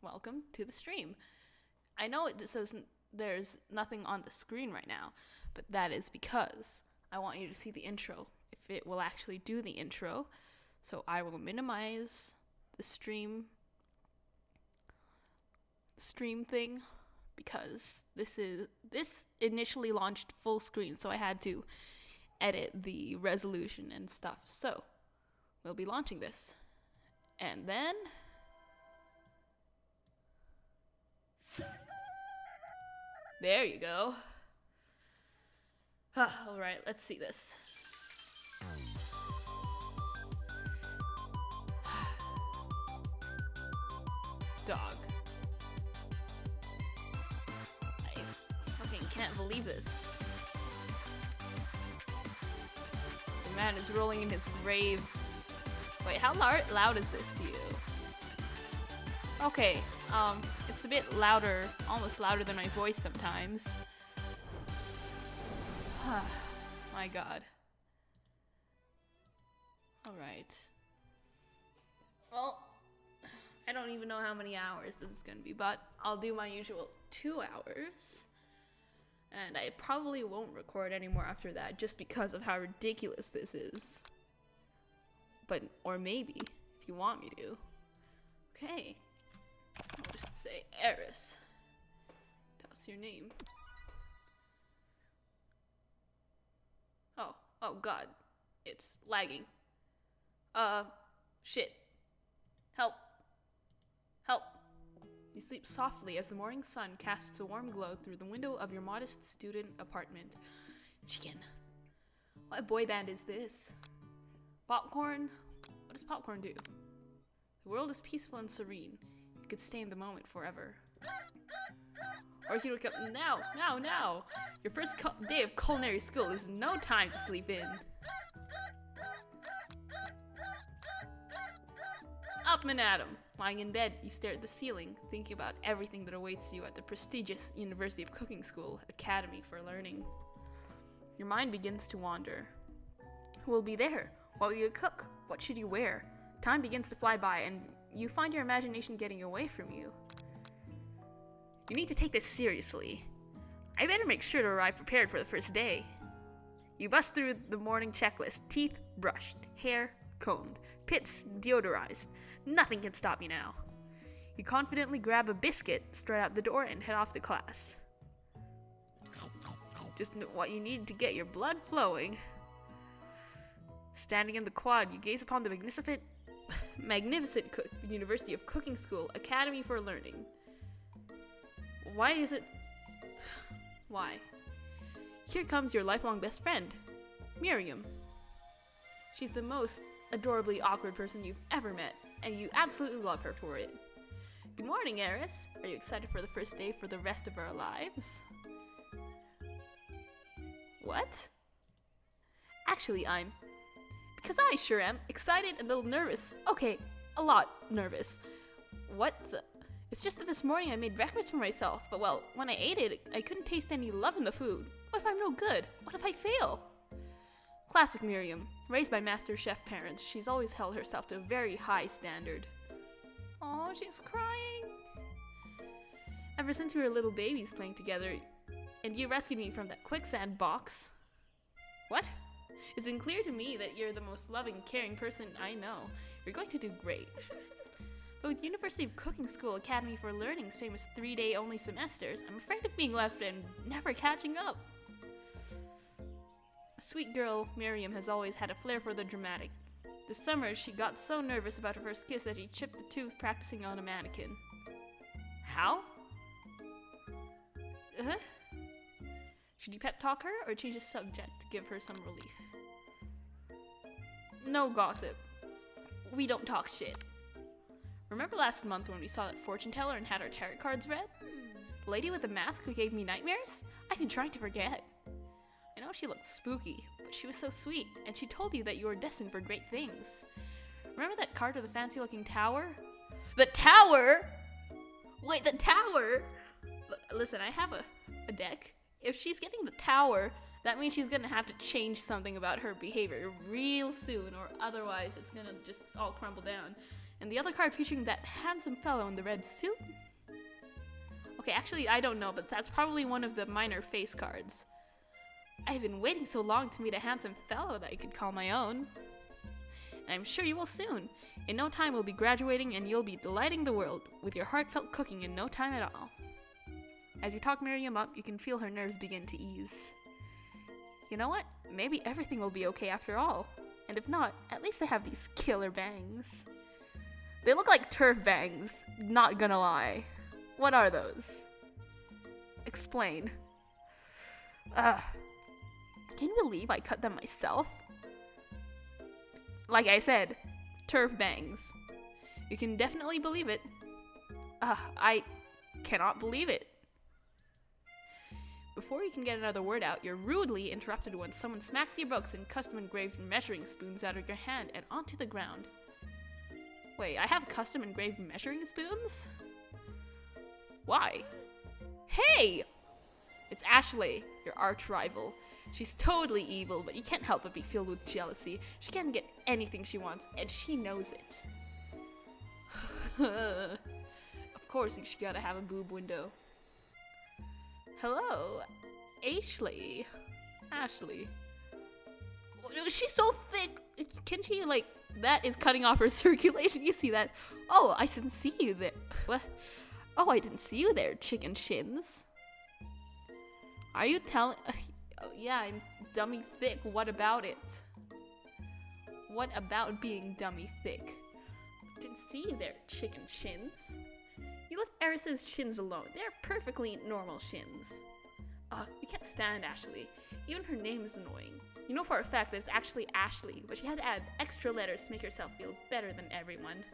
welcome to the stream. I know it says there's nothing on the screen right now, but that is because I want you to see the intro, if it will actually do the intro. So I will minimize the stream thing because this initially launched full screen, so I had to edit the resolution and stuff. So we'll be launching this. And then there you go. All right, let's see this. Dog. I fucking can't believe this. The man is rolling in his grave. Wait, how loud is this to you? Okay, it's a bit louder, almost louder than my voice sometimes. My god. Alright. Well, I don't even know how many hours this is gonna be, but I'll do my usual 2 hours. And I probably won't record anymore after that just because of how ridiculous this is. But, or maybe, if you want me to. Okay. I'll just say Eris. That's your name. Oh god. It's lagging. Shit. Help. Help. You sleep softly as the morning sun casts a warm glow through the window of your modest student apartment. Chicken. What boy band is this? Popcorn? What does popcorn do? The world is peaceful and serene. You could stay in the moment forever. Or you could wake up now! Your first day of culinary school is no time to sleep in. Upman Adam. Lying in bed, you stare at the ceiling, thinking about everything that awaits you at the prestigious University of Cooking School Academy for Learning. Your mind begins to wander. Who will be there? What will you cook? What should you wear? Time begins to fly by, and you find your imagination getting away from you. You need to take this seriously. I better make sure to arrive prepared for the first day. You bust through the morning checklist. Teeth brushed, hair combed, pits deodorized. Nothing can stop you now. You confidently grab a biscuit, straight out the door, and head off to class. Just what you need to get your blood flowing. Standing in the quad, you gaze upon the magnificent University of Cooking School Academy for Learning. Why? Here comes your lifelong best friend, Miriam. She's the most adorably awkward person you've ever met, and you absolutely love her for it. Good morning, Eris. Are you excited for the first day for the rest of our lives? What? Actually, because I sure am excited and a little nervous. Okay, a lot nervous. It's just that this morning I made breakfast for myself, but well, when I ate it, I couldn't taste any love in the food. What if I'm no good? What if I fail? Classic Miriam. Raised by master chef parents, she's always held herself to a very high standard. Oh, she's crying. Ever since we were little babies playing together, and you rescued me from that quicksand box. What? It's been clear to me that you're the most loving, caring person I know. You're going to do great. But with University of Cooking School Academy for Learning's famous 3-day only semesters, I'm afraid of being left and never catching up. Sweet girl Miriam has always had a flair for the dramatic. This summer, she got so nervous about her first kiss that she chipped a tooth practicing on a mannequin. How? Should you pep talk her or change the subject to give her some relief? No gossip. We don't talk shit. Remember last month when we saw that fortune teller and had our tarot cards read? The lady with the mask who gave me nightmares? I've been trying to forget. I know she looked spooky, but she was so sweet, and she told you that you were destined for great things. Remember that card with the fancy-looking tower? The tower?! Wait, the tower?! Listen, I have a deck. If she's getting the tower, that means she's gonna have to change something about her behavior real soon, or otherwise it's gonna just all crumble down. And the other card featuring that handsome fellow in the red suit? Okay, actually, I don't know, but that's probably one of the minor face cards. I've been waiting so long to meet a handsome fellow that I could call my own. And I'm sure you will soon. In no time, we'll be graduating and you'll be delighting the world with your heartfelt cooking in no time at all. As you talk Miriam up, you can feel her nerves begin to ease. You know what? Maybe everything will be okay after all. And if not, at least I have these killer bangs. They look like turf bangs, not gonna lie. What are those? Explain. Can you believe I cut them myself? Like I said, turf bangs. You can definitely believe it. I cannot believe it. Before you can get another word out, you're rudely interrupted when someone smacks your books and custom engraved measuring spoons out of your hand and onto the ground. Wait, I have custom engraved measuring spoons? Why? Hey! It's Ashley, your arch rival. She's totally evil, but you can't help but be filled with jealousy. She can't get anything she wants, and she knows it. Of course, she gotta have a boob window. Hello, Ashley. Ashley. She's so thick. Can she, like, that is cutting off her circulation. You see that? Oh, I didn't see you there. What? Oh, I didn't see you there, chicken shins. Are you telling? Oh, yeah, I'm dummy thick. What about it? What about being dummy thick? Didn't see you there, chicken shins. You left Eris's shins alone. They're perfectly normal shins. You can't stand Ashley. Even her name is annoying. You know for a fact that it's actually Ashley, but she had to add extra letters to make herself feel better than everyone.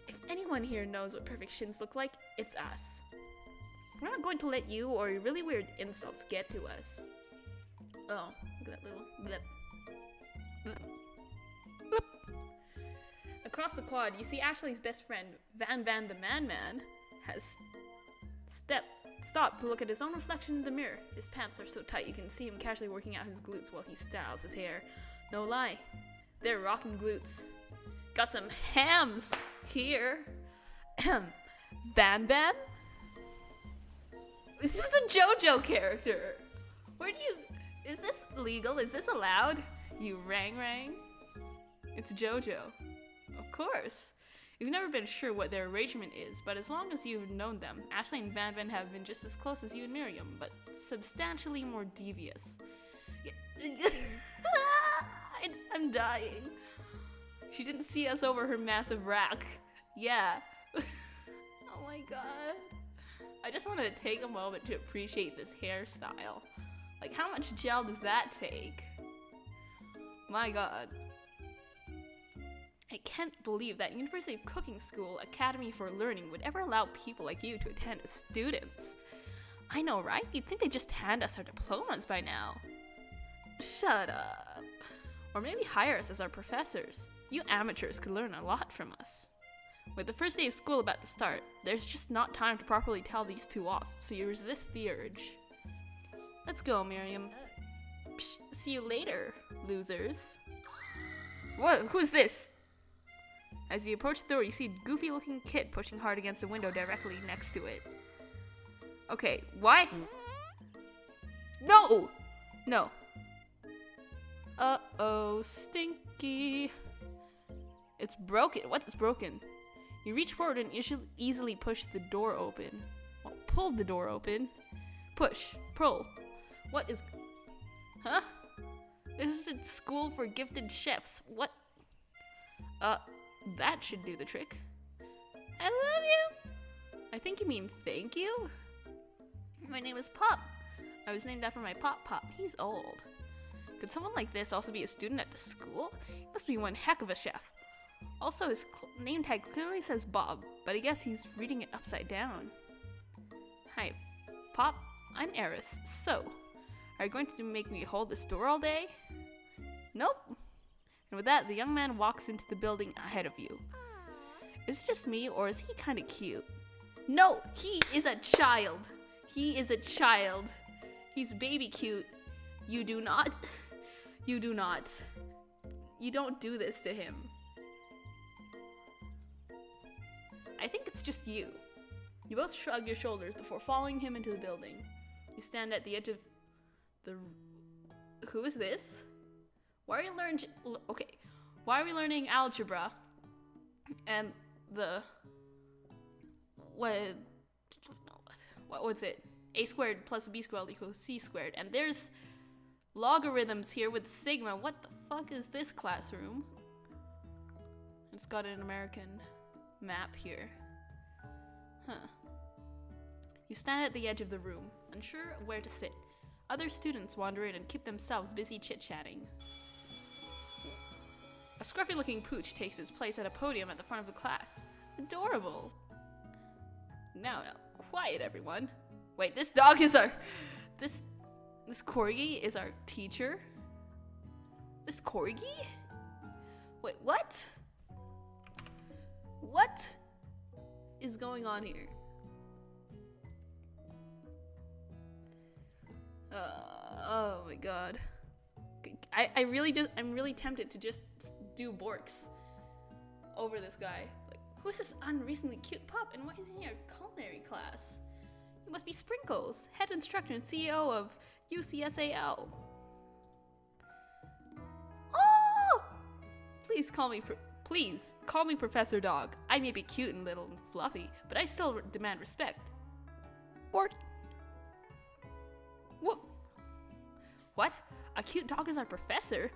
If anyone here knows what perfect shins look like, it's us. We're not going to let you or your really weird insults get to us. Oh, look at that little blip. Blip. Blip. Across the quad, you see Ashley's best friend, Van the Man has stopped to look at his own reflection in the mirror. His pants are so tight you can see him casually working out his glutes while he styles his hair. No lie, they're rockin' glutes. Got some hams here. Van? This is a JoJo character. Is this legal? Is this allowed? You rang? It's JoJo. Of course. You've never been sure what their arrangement is, but as long as you've known them, Ashley and Van have been just as close as you and Miriam, but substantially more devious. I'm dying. She didn't see us over her massive rack. Yeah. Oh my god. I just want to take a moment to appreciate this hairstyle. Like, how much gel does that take? My god. I can't believe that University of Cooking School Academy for Learning would ever allow people like you to attend as students. I know, right? You'd think they'd just hand us our diplomas by now. Shut up. Or maybe hire us as our professors. You amateurs could learn a lot from us. With the first day of school about to start, there's just not time to properly tell these two off, so you resist the urge. Let's go, Miriam. Psh, see you later, losers. What? Who's this? As you approach the door, you see a goofy-looking kid pushing hard against a window directly next to it. Okay, why? No! No. Uh-oh, stinky. It's broken. What's broken? You reach forward and easily push the door open. Well, pull the door open. Push. Pull. What is... Huh? This isn't school for gifted chefs. What? That should do the trick. I love you. I think you mean thank you? My name is Pop. I was named after my Pop. He's old. Could someone like this also be a student at the school? He must be one heck of a chef. Also, his name tag clearly says Bob, but I guess he's reading it upside down. Hi, Pop. I'm Eris. So, are you going to make me hold this door all day? Nope. And with that, the young man walks into the building ahead of you. Is it just me, or is he kind of cute? No, he is a child. He is a child. He's baby cute. You do not. You don't do this to him. I think it's just you. You both shrug your shoulders before following him into the building. You stand at the edge of the... Who is this? Why are you learning... Okay. Why are we learning algebra? And the... What's it? A squared plus B squared equals C squared. And there's logarithms here with sigma. What the fuck is this classroom? It's got an American map here. Huh. You stand at the edge of the room, unsure of where to sit. Other students wander in and keep themselves busy chit-chatting. A scruffy-looking pooch takes its place at a podium at the front of the class. Adorable. No, quiet everyone. Wait, this dog is our... This corgi is our teacher? This corgi? Wait, what? What is going on here? Oh my god. I'm really tempted to just do Borks over this guy. Like, who is this unreasonably cute pup and why is he in your culinary class? You must be Sprinkles, head instructor and CEO of UCSAL. Oh! Please call me Professor Dog. I may be cute and little and fluffy, but I still demand respect. Or... What? A cute dog is our professor?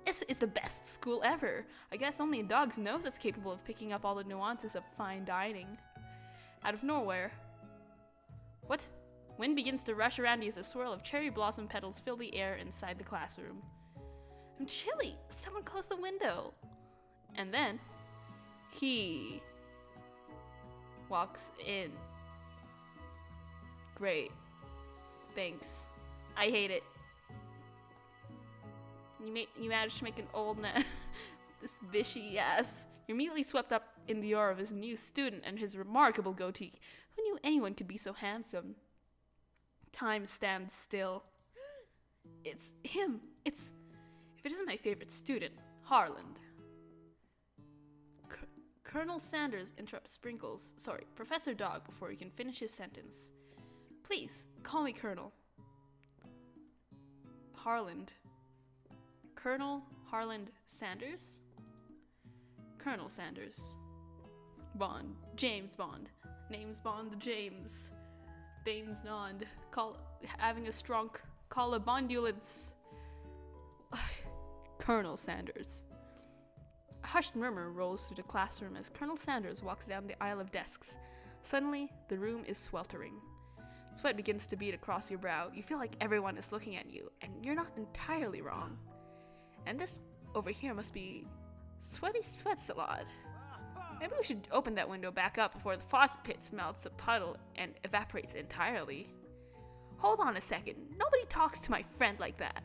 This is the best school ever. I guess only a dog's nose is capable of picking up all the nuances of fine dining. Out of nowhere. What? Wind begins to rush around you as a swirl of cherry blossom petals fill the air inside the classroom. I'm chilly. Someone close the window. And then, he walks in. Great. Thanks. I hate it. You managed to make an old man, this vishy ass. You're immediately swept up in the aura of his new student and his remarkable goatee. Who knew anyone could be so handsome? Time stands still. It's him. If it isn't my favorite student, Harland. Colonel Sanders interrupts Professor Dog before he can finish his sentence. Please, call me Colonel. Harland. Colonel Harland Sanders? Colonel Sanders. Bond. James Bond. Name's Bond the James. Baines Nond. Having a strong call a bondulance. Colonel Sanders. A hushed murmur rolls through the classroom as Colonel Sanders walks down the aisle of desks. Suddenly, the room is sweltering. Sweat begins to bead across your brow. You feel like everyone is looking at you, and you're not entirely wrong. And this over here must be Sweaty Sweats a lot. Maybe we should open that window back up before the faucet pit melts a puddle and evaporates entirely. Hold on a second. Nobody talks to my friend like that.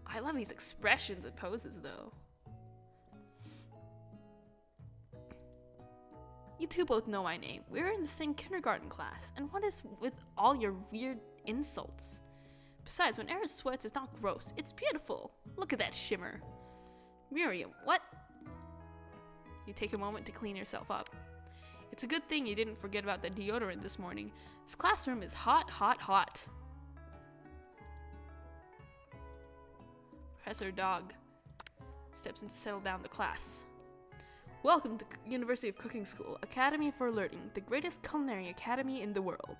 I love these expressions and poses, though. You two both know my name. We're in the same kindergarten class. And what is with all your weird insults? Besides, when Eris sweats, it's not gross. It's beautiful. Look at that shimmer. Miriam, what? You take a moment to clean yourself up. It's a good thing you didn't forget about the deodorant this morning. This classroom is hot, hot, hot. Professor Dog steps in to settle down the class. Welcome to University of Cooking School, Academy for Learning, the greatest culinary academy in the world.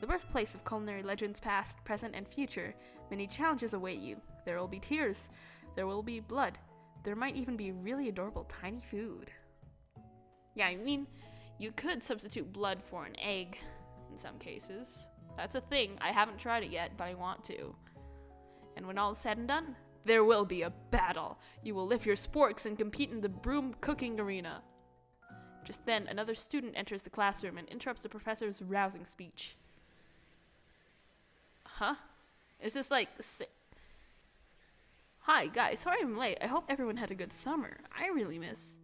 The birthplace of culinary legends past, present, and future. Many challenges await you. There will be tears. There will be blood. There might even be really adorable tiny food. Yeah, I mean, you could substitute blood for an egg in some cases. That's a thing. I haven't tried it yet, but I want to. And when all is said and done, there will be a battle. You will lift your sporks and compete in the broom cooking arena. Just then, another student enters the classroom and interrupts the professor's rousing speech. Huh? Is this like... Hi, guys. Sorry I'm late. I hope everyone had a good summer. I really miss...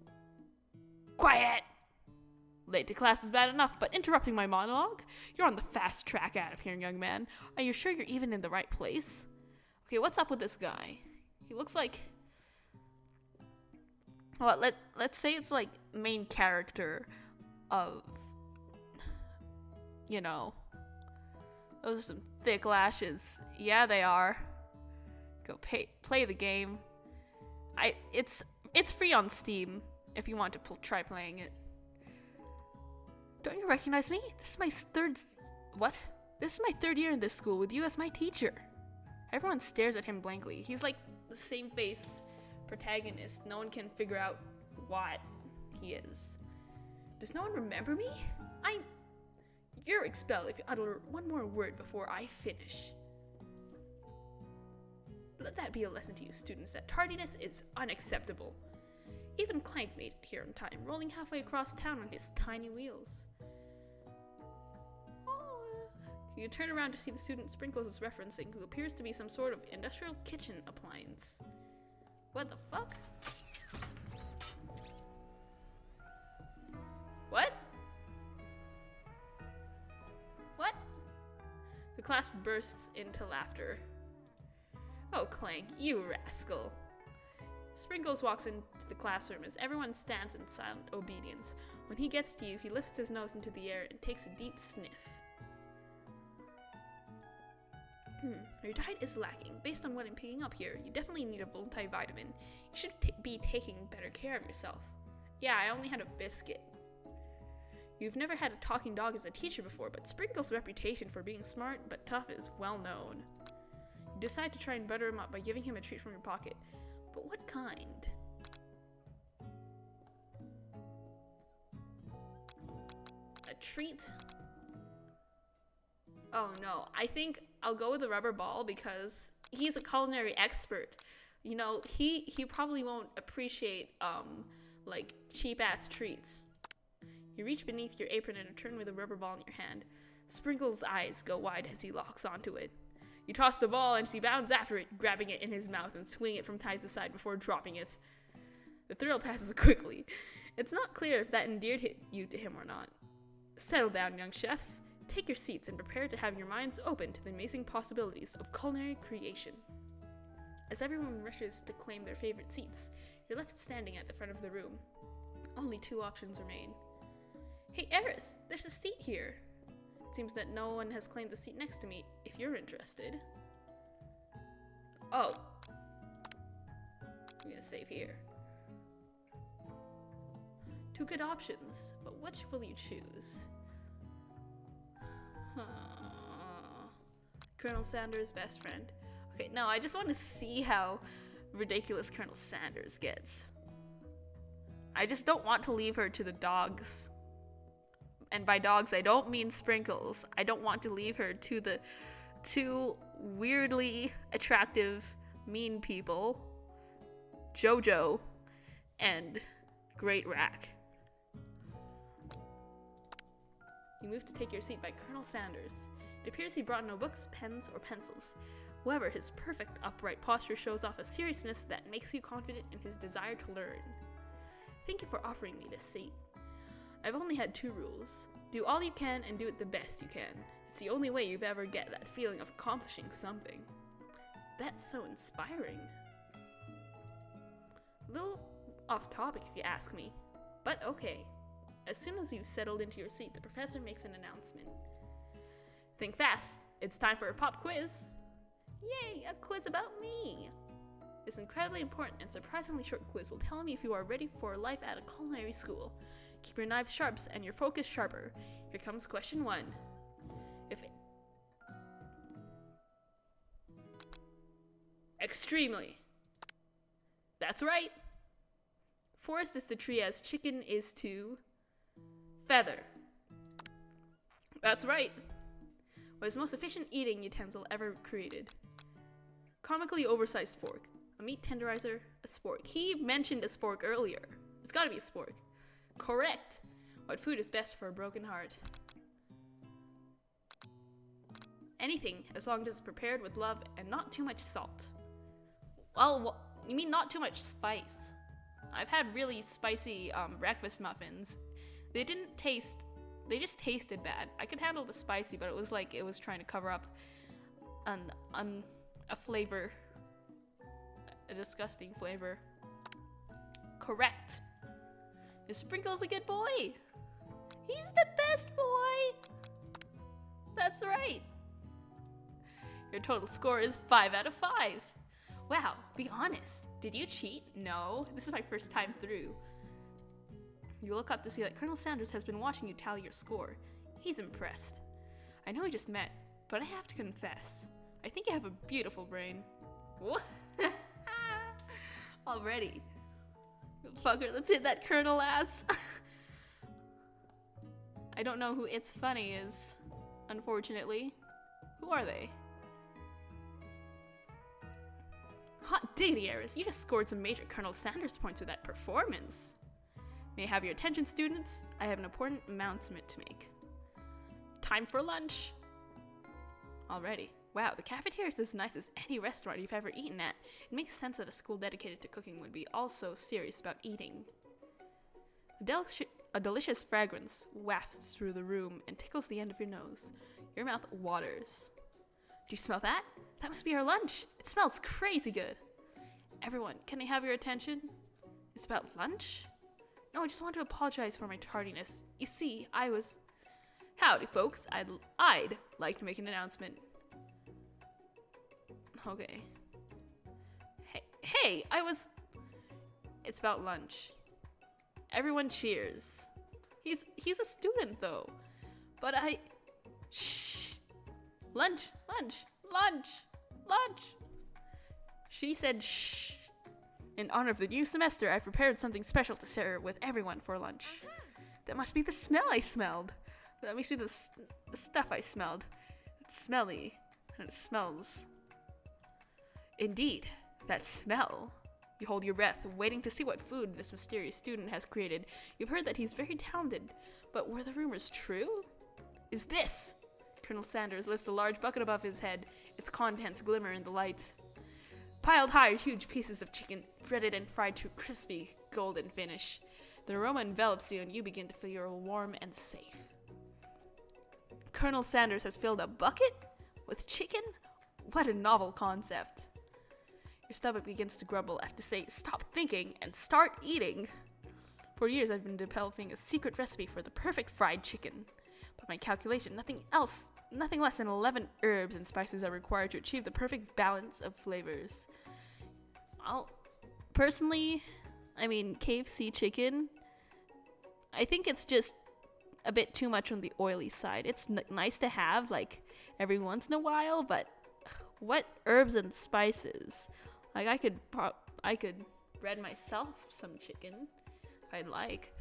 Quiet! Late to class is bad enough, but interrupting my monologue? You're on the fast track out of here, young man. Are you sure you're even in the right place? Okay, what's up with this guy? He looks like... Well, let's say it's like main character of, you know, those are some thick lashes. Yeah, they are. Go play the game. It's free on Steam if you want to try playing it. Don't you recognize me? This is my third year in this school with you as my teacher. Everyone stares at him blankly. He's like the same face protagonist. No one can figure out what he is. Does no one remember me? You're expelled if you utter one more word before I finish. Let that be a lesson to you students that tardiness is unacceptable. Even Clank made it here in time, rolling halfway across town on his tiny wheels. You turn around to see the student Sprinkles is referencing, who appears to be some sort of industrial kitchen appliance. What the fuck? What? What? The class bursts into laughter. Oh, Clank, you rascal. Sprinkles walks into the classroom as everyone stands in silent obedience. When he gets to you, he lifts his nose into the air and takes a deep sniff. Your diet is lacking. Based on what I'm picking up here, you definitely need a multivitamin. You should be taking better care of yourself. Yeah, I only had a biscuit. You've never had a talking dog as a teacher before, but Sprinkles' reputation for being smart but tough is well known. You decide to try and butter him up by giving him a treat from your pocket. But what kind? A treat? Oh no, I think I'll go with the rubber ball because he's a culinary expert. You know, he probably won't appreciate like cheap ass treats. You reach beneath your apron and return with a rubber ball in your hand. Sprinkles' eyes go wide as he locks onto it. You toss the ball and he bounds after it, grabbing it in his mouth and swinging it from side to side before dropping it. The thrill passes quickly. It's not clear if that endeared you to him or not. Settle down, young chefs. Take your seats and prepare to have your minds open to the amazing possibilities of culinary creation. As everyone rushes to claim their favorite seats, you're left standing at the front of the room. Only two options remain. Hey, Eris, there's a seat here. It seems that no one has claimed the seat next to me, if you're interested. Oh. I'm gonna save here. Two good options, but which will you choose? Colonel Sanders' best friend. Okay, no, I just want to see how ridiculous Colonel Sanders gets. I just don't want to leave her to the dogs. And by dogs, I don't mean Sprinkles. I don't want to leave her to the two weirdly attractive, mean people, Jojo and Great Rack. You move to take your seat by Colonel Sanders. It appears he brought no books, pens, or pencils. However, his perfect upright posture shows off a seriousness that makes you confident in his desire to learn. Thank you for offering me this seat. I've only had two rules. Do all you can and do it the best you can. It's the only way you've ever get that feeling of accomplishing something. That's so inspiring. A little off topic if you ask me, but okay. As soon as you've settled into your seat, the professor makes an announcement. Think fast. It's time for a pop quiz. Yay, a quiz about me. This incredibly important and surprisingly short quiz will tell me if you are ready for life at a culinary school. Keep your knives sharp and your focus sharper. Here comes question 1. Extremely. That's right. Forest is to tree as chicken is to feather. That's right. What is the most efficient eating utensil ever created? Comically oversized fork. A meat tenderizer. A spork. He mentioned a spork earlier. It's gotta be a spork. Correct. What food is best for a broken heart? Anything, as long as it's prepared with love and not too much salt. Well, you mean not too much spice? I've had really spicy breakfast muffins. They just tasted bad. I could handle the spicy, but it was like it was trying to cover up a flavor, a disgusting flavor. Correct. Is Sprinkles a good boy? He's the best boy! That's right. Your total score is 5 out of 5. Wow, be honest. Did you cheat? No, this is my first time through. You look up to see that Colonel Sanders has been watching you tally your score. He's impressed. I know we just met, but I have to confess. I think you have a beautiful brain. What? Already. Fucker, let's hit that Colonel ass. I don't know who It's Funny is, unfortunately. Who are they? Hot diggity, Eris, you just scored some major Colonel Sanders points with that performance. May I have your attention, students? I have an important announcement to make. Time for lunch. Already. Wow, the cafeteria is as nice as any restaurant you've ever eaten at. It makes sense that a school dedicated to cooking would be also serious about eating. A delicious fragrance wafts through the room and tickles the end of your nose. Your mouth waters. Do you smell that? That must be our lunch. It smells crazy good. Everyone, can I have your attention? It's about lunch? No, I just want to apologize for my tardiness. You see, Howdy, folks. I'd like to make an announcement. Okay. Hey, It's about lunch. Everyone cheers. He's a student though. But Shh. Lunch. She said shh. In honor of the new semester, I've prepared something special to share with everyone for lunch. That must be the smell I smelled. That must be the stuff I smelled. It's smelly, and it smells. Indeed, that smell. You hold your breath, waiting to see what food this mysterious student has created. You've heard that he's very talented, but were the rumors true? Is this? Colonel Sanders lifts a large bucket above his head. Its contents glimmer in the light. Piled high are huge pieces of chicken, breaded and fried to a crispy, golden finish. The aroma envelops you and you begin to feel warm and safe. Colonel Sanders has filled a bucket with chicken? What a novel concept. Your stomach begins to grumble. I have to say, stop thinking and start eating. For years I've been developing a secret recipe for the perfect fried chicken. By my calculation, nothing less than 11 herbs and spices are required to achieve the perfect balance of flavors. Personally, KFC chicken, I think it's just a bit too much on the oily side. It's nice to have, like, every once in a while, but what herbs and spices? Like, I could bread myself some chicken, if I'd like.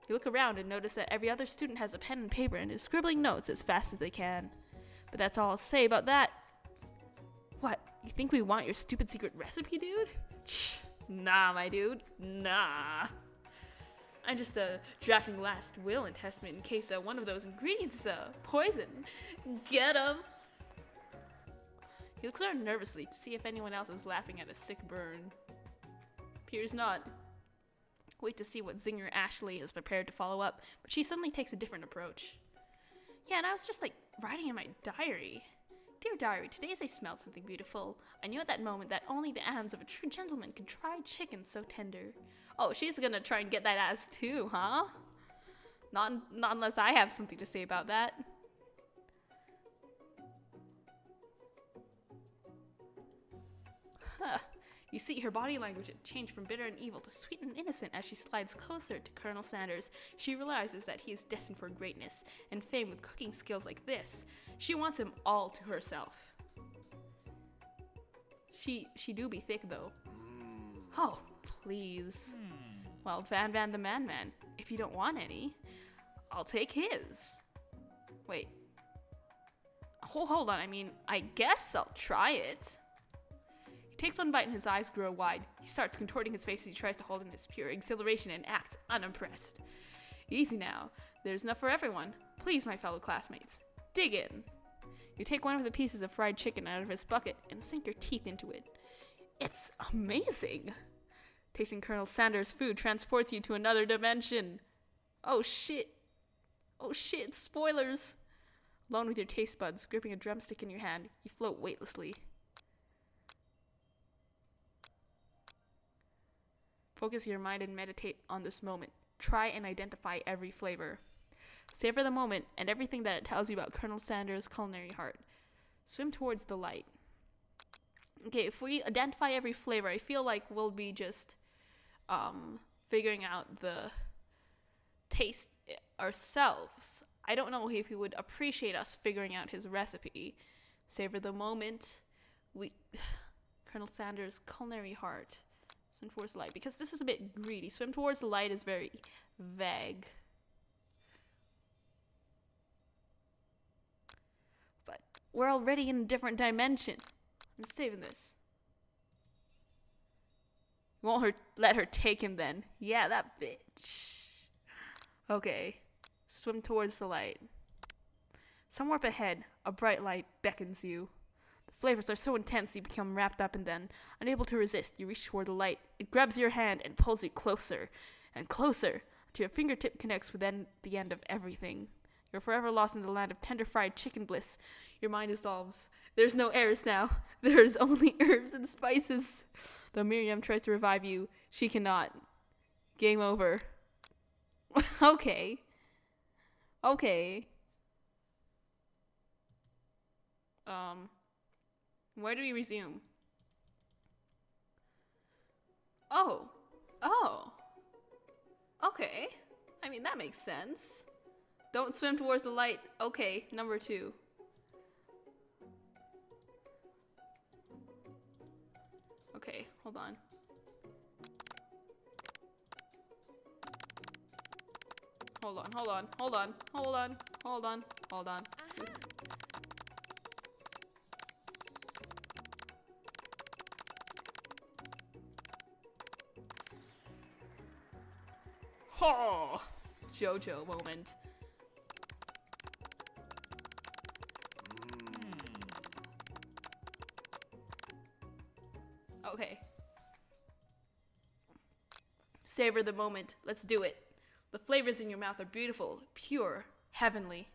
You look around and notice that every other student has a pen and paper and is scribbling notes as fast as they can. But that's all I'll say about that. What, you think we want your stupid secret recipe, dude? Shh, nah, my dude, nah. I'm just drafting last will and testament in case one of those ingredients is poison. Get 'em! He looks around nervously to see if anyone else is laughing at a sick burn. Appears not. Wait to see what Zinger Ashley is prepared to follow up, but she suddenly takes a different approach. Yeah, and I was just writing in my diary. Dear diary, today as I smelled something beautiful, I knew at that moment that only the hands of a true gentleman could try chicken so tender. Oh, she's gonna try and get that ass too, huh? Not unless I have something to say about that. Huh. You see, her body language had changed from bitter and evil to sweet and innocent as she slides closer to Colonel Sanders. She realizes that he is destined for greatness and fame with cooking skills like this. She wants him all to herself. She do be thick, though. Oh, please. Well, Van the Man, if you don't want any, I'll take his. Wait. Hold on, I guess I'll try it. He takes one bite and his eyes grow wide. He starts contorting his face as he tries to hold in his pure exhilaration and act unimpressed. Easy now. There's enough for everyone. Please, my fellow classmates, dig in. You take one of the pieces of fried chicken out of his bucket and sink your teeth into it. It's amazing. Tasting Colonel Sanders' food transports you to another dimension. Oh shit. Oh shit, spoilers. Alone with your taste buds, gripping a drumstick in your hand, you float weightlessly. Focus your mind and meditate on this moment. Try and identify every flavor. Savor the moment and everything that it tells you about Colonel Sanders' culinary heart. Swim towards the light. Okay, if we identify every flavor, I feel like we'll be just figuring out the taste ourselves. I don't know if he would appreciate us figuring out his recipe. Savor the moment. Colonel Sanders' culinary heart. Swim towards the light. Because this is a bit greedy. Swim towards the light is very vague. But we're already in a different dimension. I'm saving this. Won't let her take him then. Yeah, that bitch. Okay. Swim towards the light. Somewhere up ahead, a bright light beckons you. The flavors are so intense you become wrapped up in them. Unable to resist, you reach toward the light. It grabs your hand and pulls you closer and closer until your fingertip connects with the end of everything. You're forever lost in the land of tender fried chicken bliss. Your mind dissolves. There's no airs now. There's only herbs and spices. Though Miriam tries to revive you, she cannot. Game over. Okay. Where do we resume? Oh. Okay. I mean, that makes sense. Don't swim towards the light. Okay, number 2. Okay, hold on. Hold on. Oh, JoJo moment. Okay. Savor the moment. Let's do it. The flavors in your mouth are beautiful, pure, heavenly.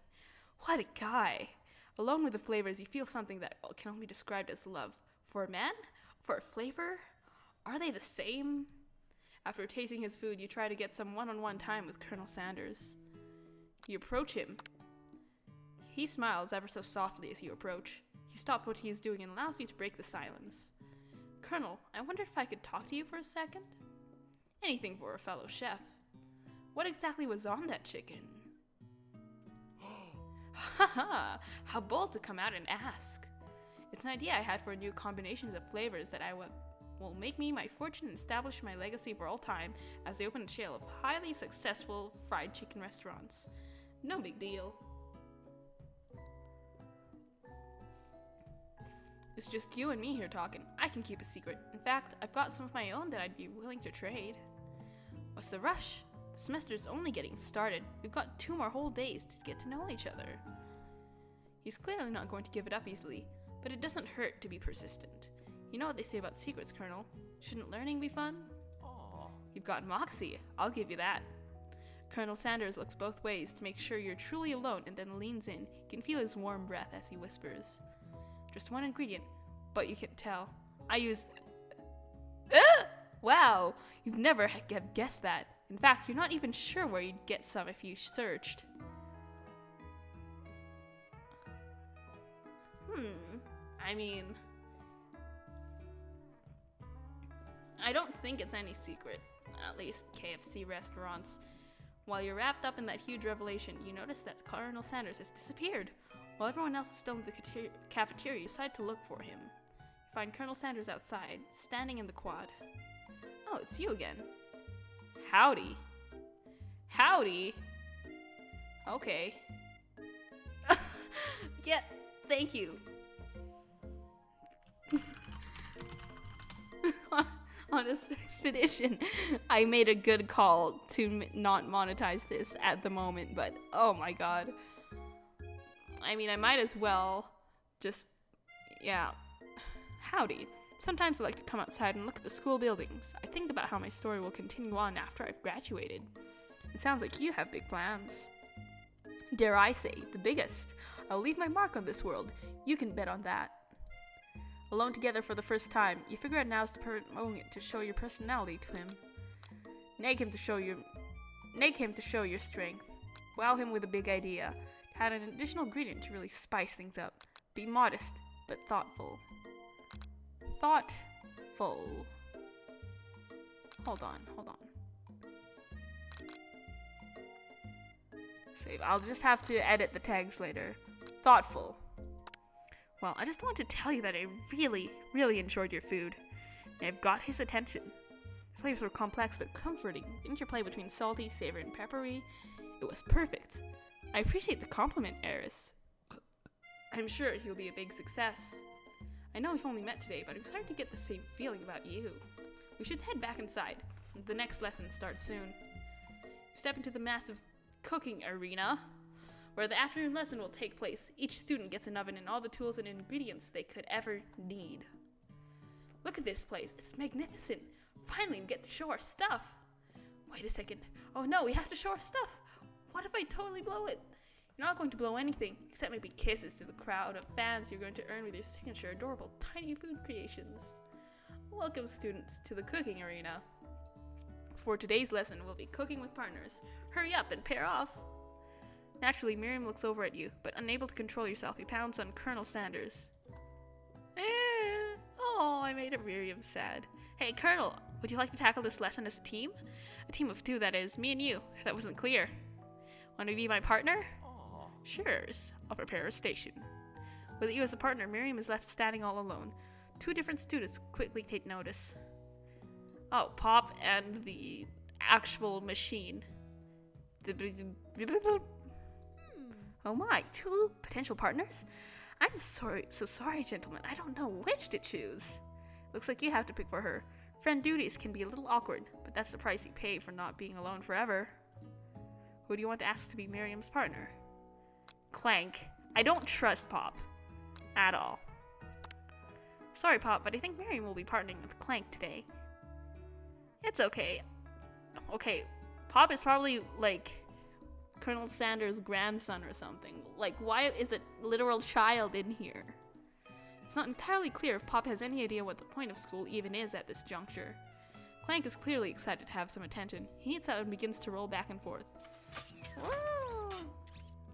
What a guy. Alone with the flavors, you feel something that can only be described as love. For a man? For a flavor? Are they the same? After tasting his food, you try to get some one-on-one time with Colonel Sanders. You approach him. He smiles ever so softly as you approach. He stops what he is doing and allows you to break the silence. Colonel, I wondered if I could talk to you for a second? Anything for a fellow chef. What exactly was on that chicken? Haha, how bold to come out and ask. It's an idea I had for new combinations of flavors that will make me my fortune and establish my legacy for all time as I open a chain of highly successful fried chicken restaurants. No big deal. It's just you and me here talking. I can keep a secret. In fact, I've got some of my own that I'd be willing to trade. What's the rush? The semester's only getting started. We've got 2 more whole days to get to know each other. He's clearly not going to give it up easily, but it doesn't hurt to be persistent. You know what they say about secrets, Colonel. Shouldn't learning be fun? Aww. You've got moxie. I'll give you that. Colonel Sanders looks both ways to make sure you're truly alone and then leans in. You can feel his warm breath as he whispers. Just one ingredient, but you can tell. I use... Wow, you'd never have guessed that. In fact, you're not even sure where you'd get some if you searched. I mean... I don't think it's any secret. At least KFC restaurants. While you're wrapped up in that huge revelation, you notice that Colonel Sanders has disappeared. While everyone else is still in the cafeteria, you decide to look for him. You find Colonel Sanders outside, standing in the quad. Oh, it's you again. Howdy. Howdy? Okay. Yeah, thank you. On this expedition, I made a good call to not monetize this at the moment, but oh my god. I mean, I might as well just, yeah. Howdy. Sometimes I like to come outside and look at the school buildings. I think about how my story will continue on after I've graduated. It sounds like you have big plans. Dare I say, the biggest. I'll leave my mark on this world. You can bet on that. Alone together for the first time, you figure out now's the perfect moment to show your personality to him. Nag him to show your strength. Wow him with a big idea. Add an additional ingredient to really spice things up. Be modest, but thoughtful. Thoughtful. Hold on. Save. I'll just have to edit the tags later. Thoughtful. Well, I just want to tell you that I really, really enjoyed your food. I've got his attention. The flavors were complex but comforting. The interplay between salty, savory, and peppery. It was perfect. I appreciate the compliment, Eris. I'm sure he'll be a big success. I know we've only met today, but I'm starting to get the same feeling about you. We should head back inside. The next lesson starts soon. You step into the massive cooking arena, where the afternoon lesson will take place. Each student gets an oven and all the tools and ingredients they could ever need. Look at this place. It's magnificent. Finally, we get to show our stuff. Wait a second. Oh no, we have to show our stuff. What if I totally blow it? You're not going to blow anything, except maybe kisses to the crowd of fans you're going to earn with your signature adorable tiny food creations. Welcome, students, to the cooking arena. For today's lesson, we'll be cooking with partners. Hurry up and pair off. Naturally, Miriam looks over at you, but unable to control yourself, you pounce on Colonel Sanders. Oh, I made Miriam sad. Hey, Colonel, would you like to tackle this lesson as a team? A team of two, that is. Me and you, if that wasn't clear. Want to be my partner? Sure, I'll prepare a station. With you as a partner, Miriam is left standing all alone. Two different students quickly take notice. Oh, Pop and the actual machine. Oh my, two potential partners? I'm so sorry, gentlemen. I don't know which to choose. Looks like you have to pick for her. Friend duties can be a little awkward, but that's the price you pay for not being alone forever. Who do you want to ask to be Miriam's partner? Clank. I don't trust Pop. At all. Sorry, Pop, but I think Miriam will be partnering with Clank today. It's okay. Okay, Pop is probably, like, Colonel Sanders' grandson or something. Like, why is a literal child in here? It's not entirely clear if Pop has any idea what the point of school even is at this juncture. Clank is clearly excited to have some attention. He eats out and begins to roll back and forth.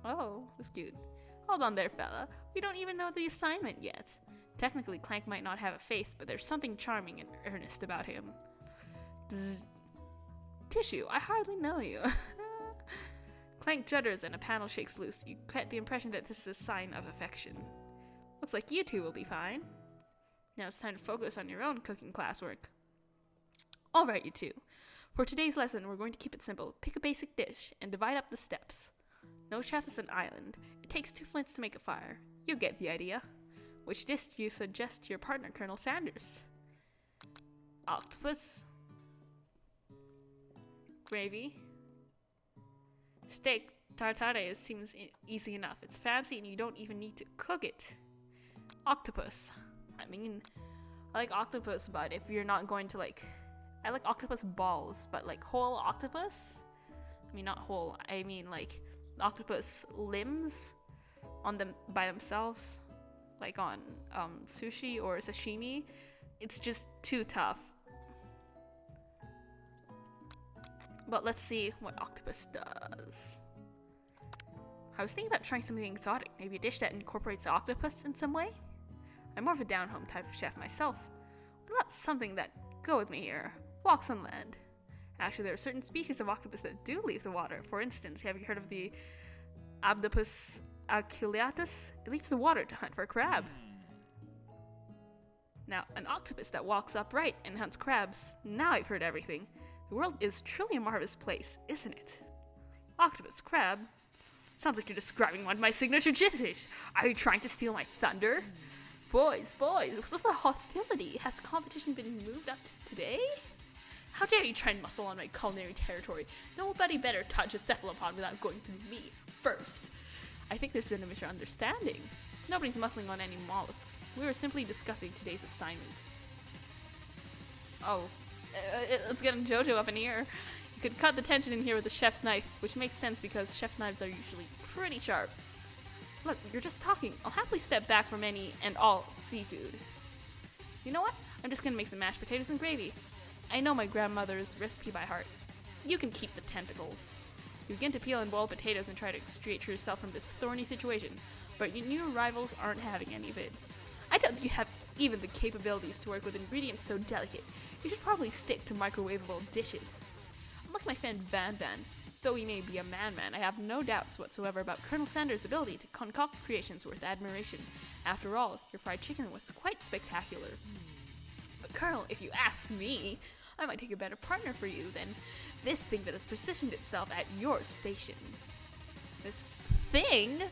Oh, that's cute. Hold on there, fella. We don't even know the assignment yet. Technically, Clank might not have a face, but there's something charming and earnest about him. Bzz. Tissue, I hardly know you. Clank judders and a panel shakes loose. You get the impression that this is a sign of affection. Looks like you two will be fine. Now it's time to focus on your own cooking classwork. Alright, you two. For today's lesson, we're going to keep it simple. Pick a basic dish and divide up the steps. No chef is an island. It takes 2 flints to make a fire. You get the idea. Which dish do you suggest to your partner, Colonel Sanders? Octopus. Gravy. Steak tartare seems easy enough. It's fancy and you don't even need to cook it. Octopus. I mean, I like octopus, but if you're not going to I like octopus balls, but like whole octopus? I mean, not whole. I mean like octopus limbs on them by themselves, like on sushi or sashimi. It's just too tough. But let's see what octopus does. I was thinking about trying something exotic, maybe a dish that incorporates octopus in some way. I'm more of a down-home type of chef myself. What about something that, go with me here, walks on land? Actually, there are certain species of octopus that do leave the water. For instance, have you heard of the Abdopus aculeatus? It leaves the water to hunt for crab. Now, an octopus that walks upright and hunts crabs. Now I've heard everything. The world is truly a marvelous place, isn't it? Octopus, crab. Sounds like you're describing one of my signature dishes. Are you trying to steal my thunder? Boys, what's with the hostility? Has the competition been moved up to today? How dare you try and muscle on my culinary territory? Nobody better touch a cephalopod without going through me first. I think there's been a misunderstanding. Nobody's muscling on any mollusks. We were simply discussing today's assignment. Oh. Let's get JoJo up in here. You could cut the tension in here with a chef's knife, which makes sense because chef knives are usually pretty sharp. Look, you're just talking. I'll happily step back from any and all seafood. You know what? I'm just gonna make some mashed potatoes and gravy. I know my grandmother's recipe by heart. You can keep the tentacles. You begin to peel and boil potatoes and try to extricate yourself from this thorny situation, but your new rivals aren't having any of it. I doubt you have even the capabilities to work with ingredients so delicate. You should probably stick to microwavable dishes. Unlike my friend Van Van, though he may be a man-man, I have no doubts whatsoever about Colonel Sanders' ability to concoct creations worth admiration. After all, your fried chicken was quite spectacular. But Colonel, if you ask me, I might take a better partner for you than this thing that has positioned itself at your station. This thing?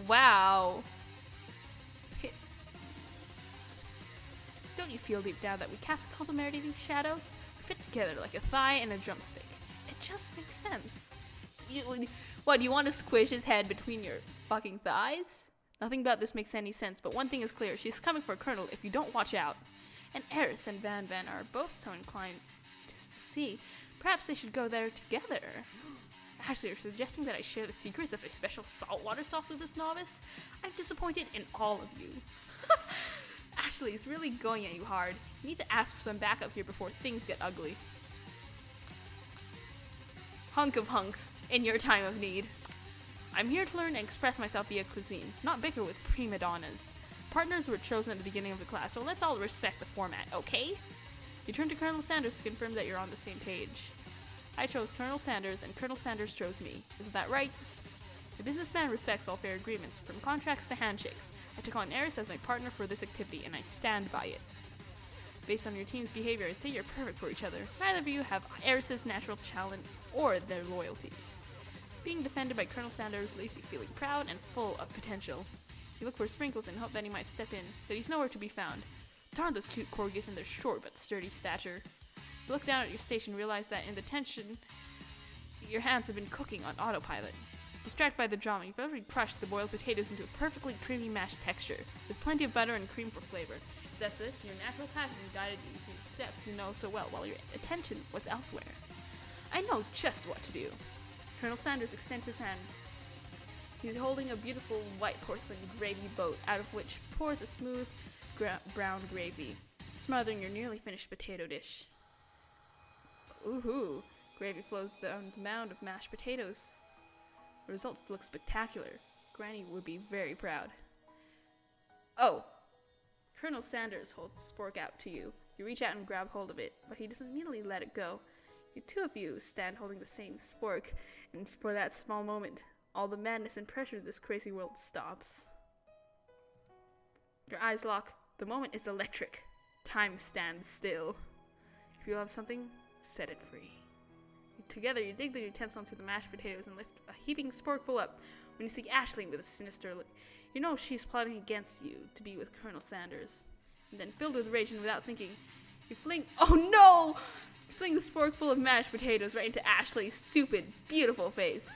Wow. Don't you feel deep down that we cast complementary shadows? We fit together like a thigh and a drumstick. It just makes sense. What, do you want to squish his head between your fucking thighs? Nothing about this makes any sense, but one thing is clear. She's coming for Colonel if you don't watch out. And Eris and Van Van are both so inclined to see. Perhaps they should go there together. Actually, you're suggesting that I share the secrets of a special saltwater sauce with this novice? I'm disappointed in all of you. Ashley is really going at you hard. You need to ask for some backup here before things get ugly. Hunk of hunks, in your time of need. I'm here to learn and express myself via cuisine, not bicker with prima donnas. Partners were chosen at the beginning of the class, so let's all respect the format, okay? You turn to Colonel Sanders to confirm that you're on the same page. I chose Colonel Sanders, and Colonel Sanders chose me. Isn't that right? The businessman respects all fair agreements, from contracts to handshakes. I took on Eris as my partner for this activity, and I stand by it. Based on your team's behavior, I'd say you're perfect for each other. Neither of you have Eris's natural talent or their loyalty. Being defended by Colonel Sanders leaves you feeling proud and full of potential. You look for Sprinkles and hope that he might step in, but he's nowhere to be found. Darn those cute corgis and their short but sturdy stature. You look down at your station and realize that in the tension, your hands have been cooking on autopilot. Distracted by the drama, you've already crushed the boiled potatoes into a perfectly creamy mashed texture, with plenty of butter and cream for flavor. It's as if your natural passion guided you through the steps you know so well while your attention was elsewhere. I know just what to do. Colonel Sanders extends his hand. He's holding a beautiful white porcelain gravy boat, out of which pours a smooth brown gravy, smothering your nearly finished potato dish. Ooh-hoo! Gravy flows down the mound of mashed potatoes. The results look spectacular. Granny would be very proud. Oh! Colonel Sanders holds the spork out to you. You reach out and grab hold of it, but he doesn't immediately let it go. The two of you stand holding the same spork, and for that small moment, all the madness and pressure of this crazy world stops. Your eyes lock. The moment is electric. Time stands still. If you have something, set it free. Together, you dig the utensils onto the mashed potatoes and lift a heaping sporkful up. When you see Ashley with a sinister look, you know she's plotting against you to be with Colonel Sanders. And then, filled with rage and without thinking, you fling— oh no! You fling the sporkful of mashed potatoes right into Ashley's stupid, beautiful face.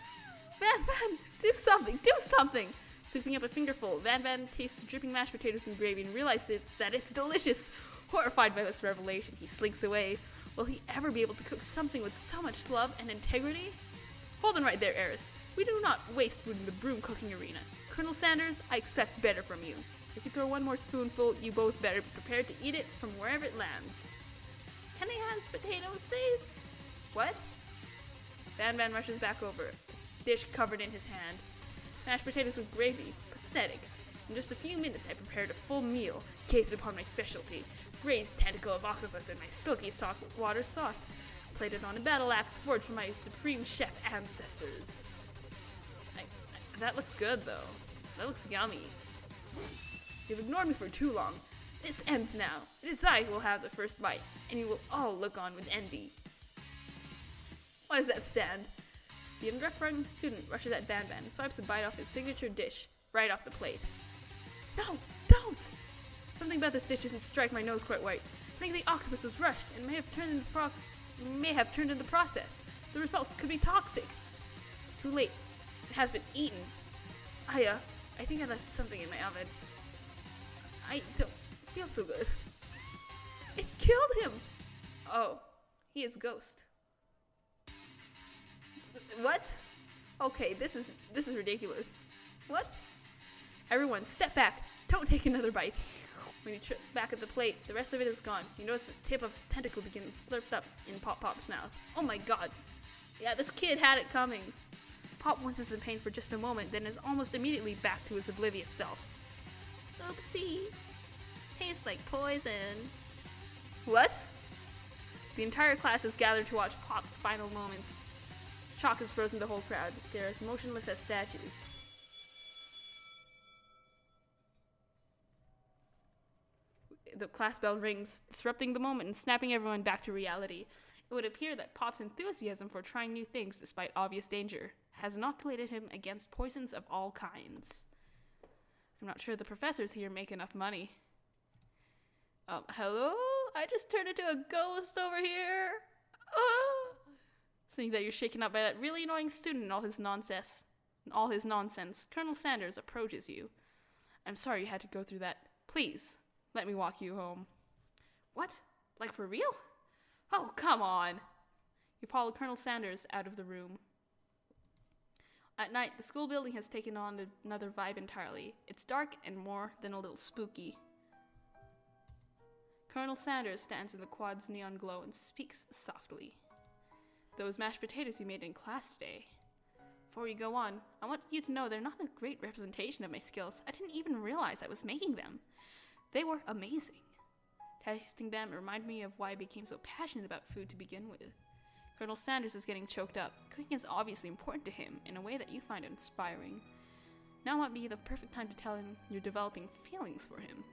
Van Van, do something! Do something! Scooping up a fingerful, Van Van tastes the dripping mashed potatoes and gravy and realizes that it's delicious. Horrified by this revelation, he slinks away. Will he ever be able to cook something with so much love and integrity? Hold on right there, Eris. We do not waste food in the broom cooking arena. Colonel Sanders, I expect better from you. If you throw one more spoonful, you both better be prepared to eat it from wherever it lands. Can I have potatoes, please? What? Van Van rushes back over, dish covered in his hand. Mashed potatoes with gravy. Pathetic. In just a few minutes, I prepared a full meal, cased upon my specialty. Braised tentacle of octopus in my silky salt water sauce, plated on a battle axe forged from my supreme chef ancestors. That looks good, though. That looks yummy. You've ignored me for too long. This ends now. It is I who will have the first bite, and you will all look on with envy. What does that stand? The unreferring student rushes at Van Van and swipes a bite off his signature dish, right off the plate. No, don't! Something about this dish doesn't strike my nose quite right. I think the octopus was rushed and may have turned in the process. The results could be toxic. Too late. It has been eaten. I think I left something in my oven. I don't feel so good. It killed him! Oh, he is Ghost. What? Okay, this is ridiculous. What? Everyone, step back. Don't take another bite. When you trip back at the plate, the rest of it is gone. You notice the tip of the tentacle begins slurped up in Pop Pop's mouth. Oh my god. Yeah, this kid had it coming. Pop winces in pain for just a moment, then is almost immediately back to his oblivious self. Oopsie. Tastes like poison. What? The entire class is gathered to watch Pop's final moments. Shock has frozen the whole crowd. They are as motionless as statues. The class bell rings, disrupting the moment and snapping everyone back to reality. It would appear that Pop's enthusiasm for trying new things despite obvious danger has inoculated him against poisons of all kinds. I'm not sure the professors here make enough money. Hello? I just turned into a ghost over here. Seeing that you're shaken up by that really annoying student and all his nonsense, Colonel Sanders approaches you. I'm sorry you had to go through that. Please, let me walk you home. What? Like for real? Oh, come on. You follow Colonel Sanders out of the room. At night, the school building has taken on another vibe entirely. It's dark and more than a little spooky. Colonel Sanders stands in the quad's neon glow and speaks softly. Those mashed potatoes you made in class today. Before you go on, I want you to know they're not a great representation of my skills. I didn't even realize I was making them. They were amazing. Tasting them reminded me of why I became so passionate about food to begin with. Colonel Sanders is getting choked up. Cooking is obviously important to him in a way that you find inspiring. Now might be the perfect time to tell him you're developing feelings for him.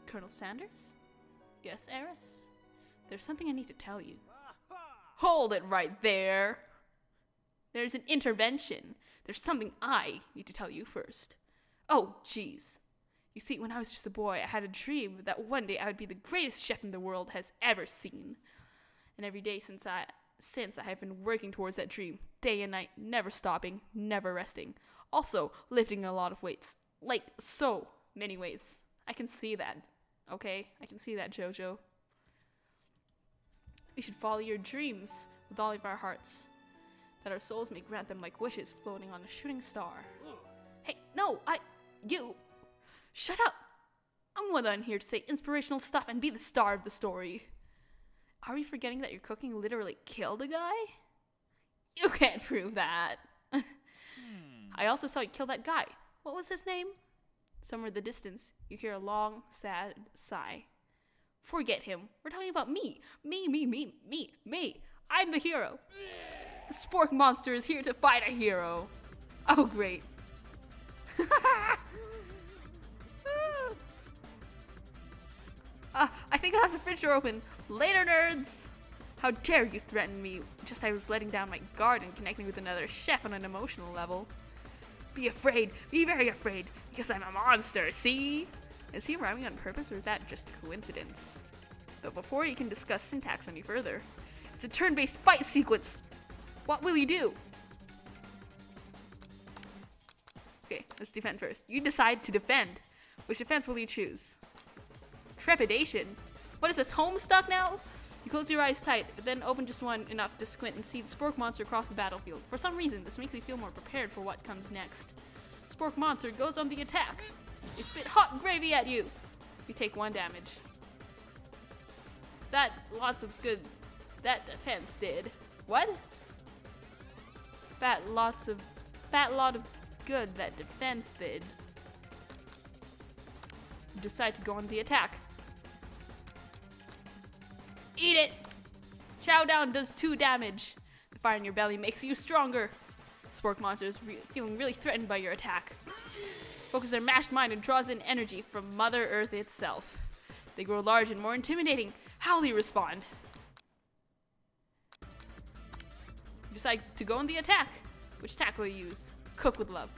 Colonel Sanders? Yes, Eris? There's something I need to tell you. Hold it right there! There's an intervention. There's something I need to tell you first. Oh, jeez. You see, when I was just a boy, I had a dream that one day I would be the greatest chef in the world has ever seen. And every day since I have been working towards that dream, day and night, never stopping, never resting. Also, lifting a lot of weights. Like, so many weights. I can see that. Okay? I can see that, Jojo. We should follow your dreams with all of our hearts, that our souls may grant them like wishes floating on a shooting star. Hey, no, you, shut up! I'm the one here to say inspirational stuff and be the star of the story. Are we forgetting that your cooking literally killed a guy? You can't prove that. I also saw you kill that guy. What was his name? Somewhere in the distance, you hear a long, sad sigh. Forget him. We're talking about me. Me. I'm the hero. The spork monster is here to fight a hero. Oh, great. I think I'll have the fridge door open. Later, nerds. How dare you threaten me just as I was letting down my guard and connecting with another chef on an emotional level. Be afraid. Be very afraid. Because I'm a monster, see? Is he rhyming on purpose or is that just coincidence? But before you can discuss syntax any further, it's a turn-based fight sequence. What will you do? Okay, let's defend first. You decide to defend. Which defense will you choose? Trepidation? What is this, Homestuck now? You close your eyes tight, but then open just one enough to squint and see the spork monster across the battlefield. For some reason, this makes me feel more prepared for what comes next. Spork monster goes on the attack. They spit hot gravy at you. You take 1 damage. That defense did. What? Fat lot of good that defense did. You decide to go on the attack. Eat it! Chow down does 2 damage. The fire in your belly makes you stronger. Spork monster is feeling really threatened by your attack. Focus their mashed mind and draws in energy from Mother Earth itself. They grow large and more intimidating. How will you respond? You decide to go on the attack. Which attack will you use? Cook with love.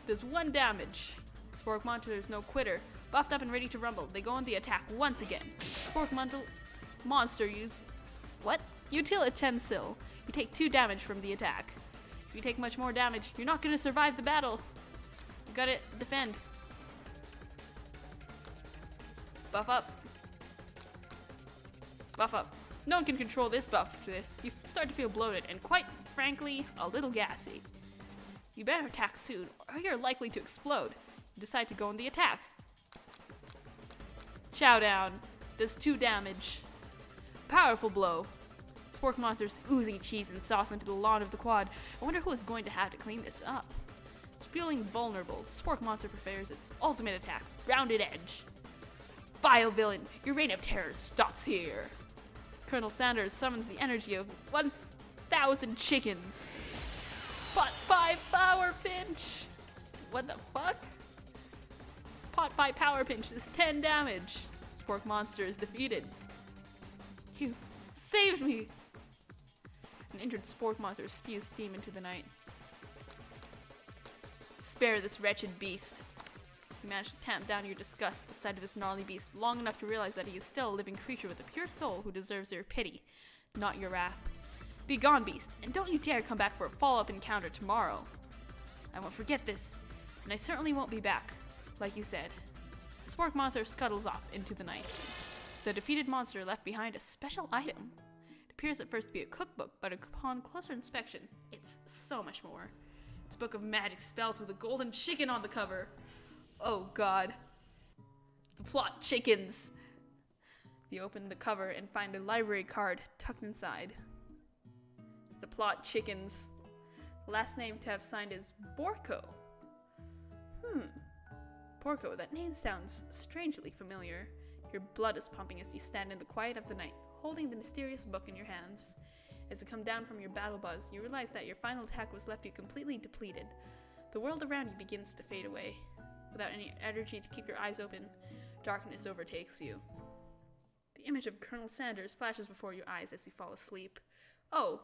Does 1 damage. Spork monster is no quitter. Buffed up and ready to rumble. They go on the attack once again. Spork monster use what? Utensil. You take 2 damage from the attack. If you take much more damage, you're not going to survive the battle. You gotta defend. Buff up. Buff up. No one can control this buff to this. You start to feel bloated and quite frankly, a little gassy. You better attack soon or you're likely to explode. You decide to go on the attack. Chow down. Does 2 damage. Powerful blow. Spork monsters oozing cheese and sauce into the lawn of the quad. I wonder who is going to have to clean this up. Feeling vulnerable, Spork monster prepares its ultimate attack, Rounded Edge. Vile villain, your reign of terror stops here. Colonel Sanders summons the energy of 1,000 chickens. Pot pie power pinch. What the fuck? Pot pie power pinch does 10 damage. Spork monster is defeated. You saved me. An injured Spork monster spews steam into the night. Spare this wretched beast. You manage to tamp down your disgust at the sight of this gnarly beast long enough to realize that he is still a living creature with a pure soul who deserves your pity, not your wrath. Be gone, beast, and don't you dare come back for a follow-up encounter tomorrow. I won't forget this, and I certainly won't be back, like you said. The Spork monster scuttles off into the night. The defeated monster left behind a special item. It appears at first to be a cookbook, but upon closer inspection, it's so much more. It's a book of magic spells with a golden chicken on the cover. Oh god. The plot chickens. You open the cover and find a library card tucked inside. The plot chickens. The last name to have signed is Borko. Borko, that name sounds strangely familiar. Your blood is pumping as you stand in the quiet of the night, holding the mysterious book in your hands. As you come down from your battle buzz, you realize that your final attack was left you completely depleted. The world around you begins to fade away. Without any energy to keep your eyes open, darkness overtakes you. The image of Colonel Sanders flashes before your eyes as you fall asleep. Oh,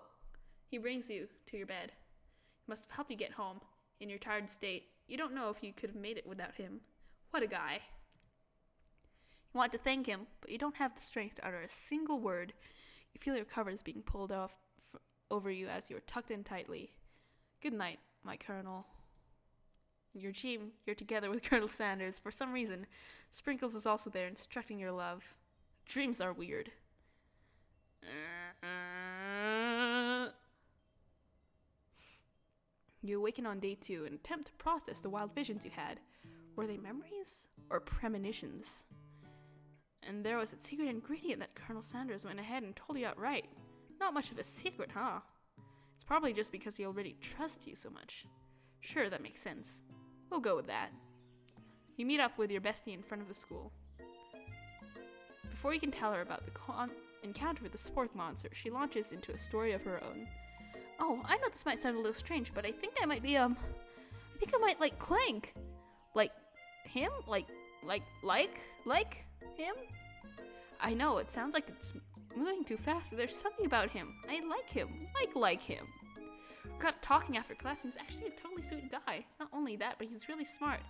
he brings you to your bed. He must have helped you get home. In your tired state, you don't know if you could have made it without him. What a guy. You want to thank him, but you don't have the strength to utter a single word. You feel your covers being pulled off over you as you are tucked in tightly. Good night, my Colonel. Your team, you're together with Colonel Sanders. For some reason, Sprinkles is also there, instructing your love. Dreams are weird. You awaken on day 2 and attempt to process the wild visions you had. Were they memories or premonitions? And there was that secret ingredient that Colonel Sanders went ahead and told you outright. Not much of a secret, huh? It's probably just because he already trusts you so much. Sure, that makes sense. We'll go with that. You meet up with your bestie in front of the school. Before you can tell her about the encounter with the Spork monster, she launches into a story of her own. Oh, I know this might sound a little strange, but I think I might be, I think I might like Clank. Like him? Like him? I know, it sounds like it's moving too fast, but there's something about him. I like him. Like him. We got talking after class, and he's actually a totally sweet guy. Not only that, but he's really smart.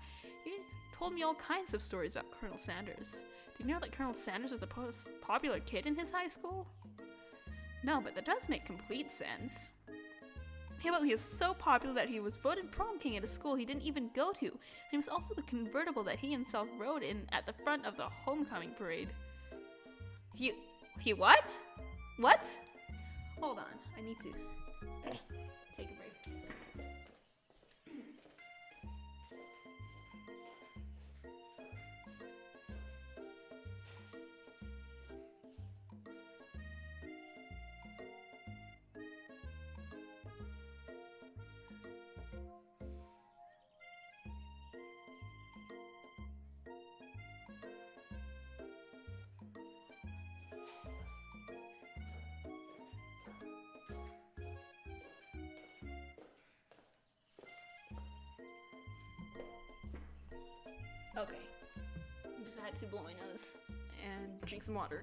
He told me all kinds of stories about Colonel Sanders. Did you know that Colonel Sanders was the most popular kid in his high school? No, but that does make complete sense. How about he is so popular that he was voted prom king at a school he didn't even go to, and he was also the convertible that he himself rode in at the front of the homecoming parade. He what? What? Hold on, I need to take a break. Okay, just had to blow my nose and drink some water.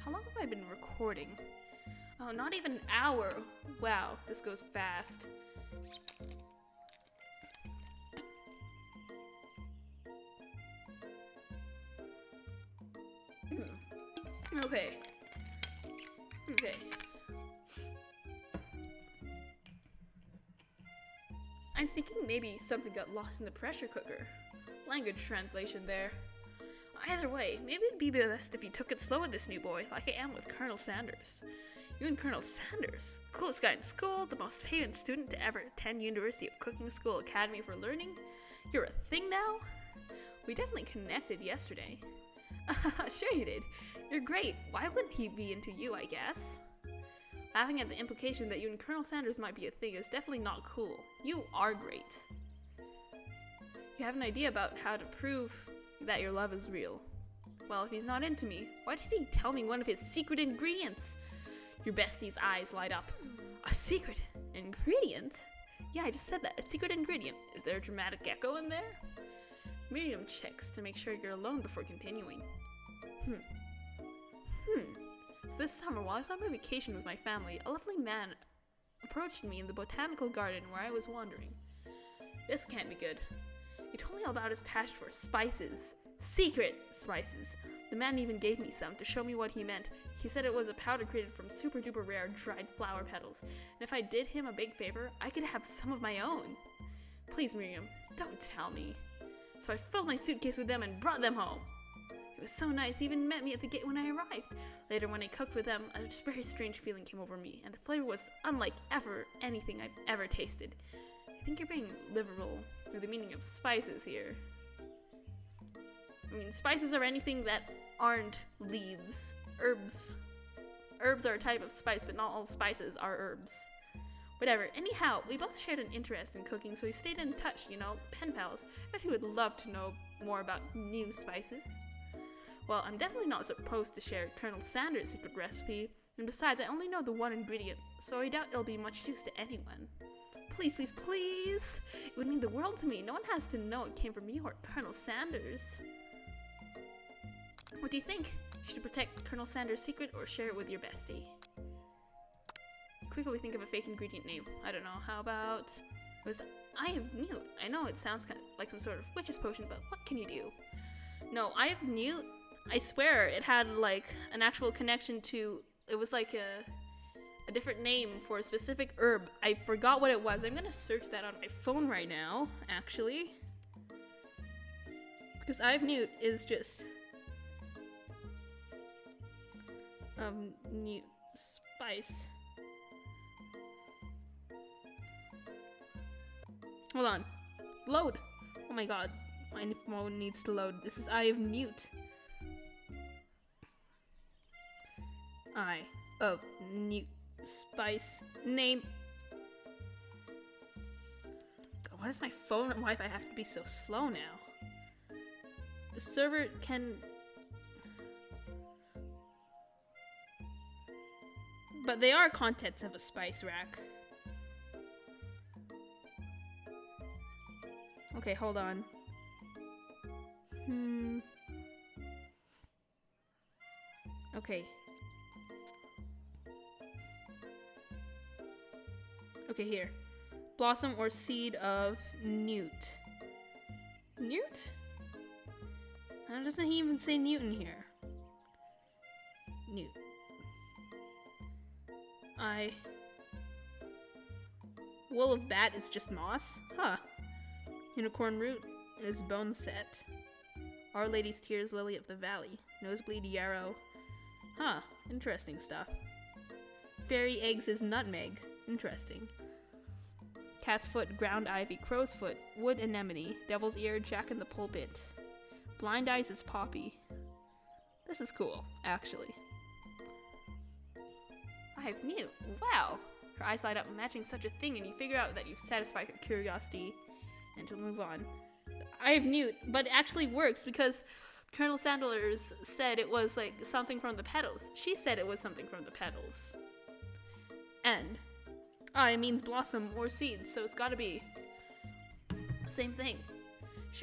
How long have I been recording? Oh, not even an hour. Wow, this goes fast. Okay. I'm thinking maybe something got lost in the pressure cooker. Language translation there. Either way, maybe it'd be best if you took it slow with this new boy, like I am with Colonel Sanders. You and Colonel Sanders? Coolest guy in school, the most famous student to ever attend University of Cooking School Academy for Learning? You're a thing now? We definitely connected yesterday. Sure you did. You're great. Why wouldn't he be into you, I guess? Laughing at the implication that you and Colonel Sanders might be a thing is definitely not cool. You are great. You have an idea about how to prove that your love is real. Well, if he's not into me, why did he tell me one of his secret ingredients? Your bestie's eyes light up. A secret ingredient? Yeah, I just said that. A secret ingredient. Is there a dramatic echo in there? Miriam checks to make sure you're alone before continuing. So this summer, while I was on my vacation with my family, a lovely man approached me in the botanical garden where I was wandering. This can't be good. He told me all about his passion for spices. Secret spices. The man even gave me some to show me what he meant. He said it was a powder created from super duper rare dried flower petals, and if I did him a big favor, I could have some of my own. Please, Miriam, don't tell me. So I filled my suitcase with them and brought them home. It was so nice. He even met me at the gate when I arrived. Later, when I cooked with them, a very strange feeling came over me, and the flavor was unlike anything I've ever tasted. I think you're being liberal with the meaning of spices here. I mean, spices are anything that aren't leaves. Herbs. Herbs are a type of spice, but not all spices are herbs. Whatever. Anyhow, we both shared an interest in cooking, so we stayed in touch, pen pals. I bet he would love to know more about new spices. Well, I'm definitely not supposed to share Colonel Sanders' secret recipe, and besides, I only know the one ingredient, so I doubt it'll be much use to anyone. Please, please, please! It would mean the world to me. No one has to know it came from you or Colonel Sanders. What do you think? Should you protect Colonel Sanders' secret or share it with your bestie? Quickly think of a fake ingredient name. I don't know, how about... It was Eye of Newt. I know it sounds kind of like some sort of witch's potion, but what can you do? No, Eye of Newt, I swear it had like an actual connection to... It was like a different name for a specific herb. I forgot what it was. I'm gonna search that on my phone right now, actually. Because Eye of Newt is just... Newt spice. Hold on. Load! Oh my god. My phone needs to load. This is Eye of Newt. Eye of Newt spice name. God, why does my phone and Wi-Fi have to be so slow now? The server can... But they are contents of a spice rack. Okay, hold on. Okay. Okay, here. Blossom or seed of newt. Newt? How doesn't he even say newt in here? Newt. Wool of bat is just moss? Huh. Unicorn root is bone set. Our Lady's Tears Lily of the Valley. Nosebleed yarrow. Huh. Interesting stuff. Fairy eggs is nutmeg. Interesting. Cat's foot, ground ivy, crow's foot, wood anemone, devil's ear, jack in the pulpit. Blind eyes is poppy. This is cool, actually. Eye of Newt. Wow! Her eyes light up matching such a thing, and you figure out that you've satisfied her curiosity and to move on. Eye of Newt, but it actually works because Colonel Sanders said it was like something from the petals. She said it was something from the petals. And eye means blossom or seed, so it's gotta be the same thing.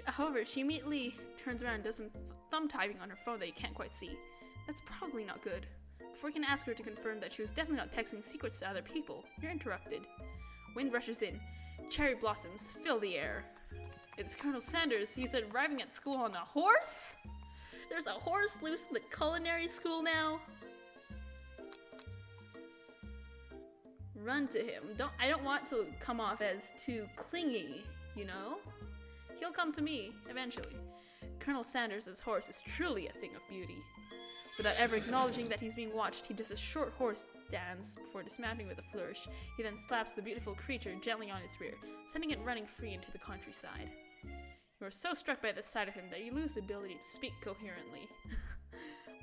However, she immediately turns around and does some thumb typing on her phone that you can't quite see. That's probably not good. Before you can ask her to confirm that she was definitely not texting secrets to other people, you're interrupted. Wind rushes in. Cherry blossoms fill the air. It's Colonel Sanders. He's arriving at school on a horse? There's a horse loose in the culinary school now? Run to him. I don't want to come off as too clingy, you know? He'll come to me, eventually. Colonel Sanders' horse is truly a thing of beauty. Without ever acknowledging that he's being watched, he does a short horse dance before dismounting with a flourish. He then slaps the beautiful creature gently on its rear, sending it running free into the countryside. You are so struck by the sight of him that you lose the ability to speak coherently.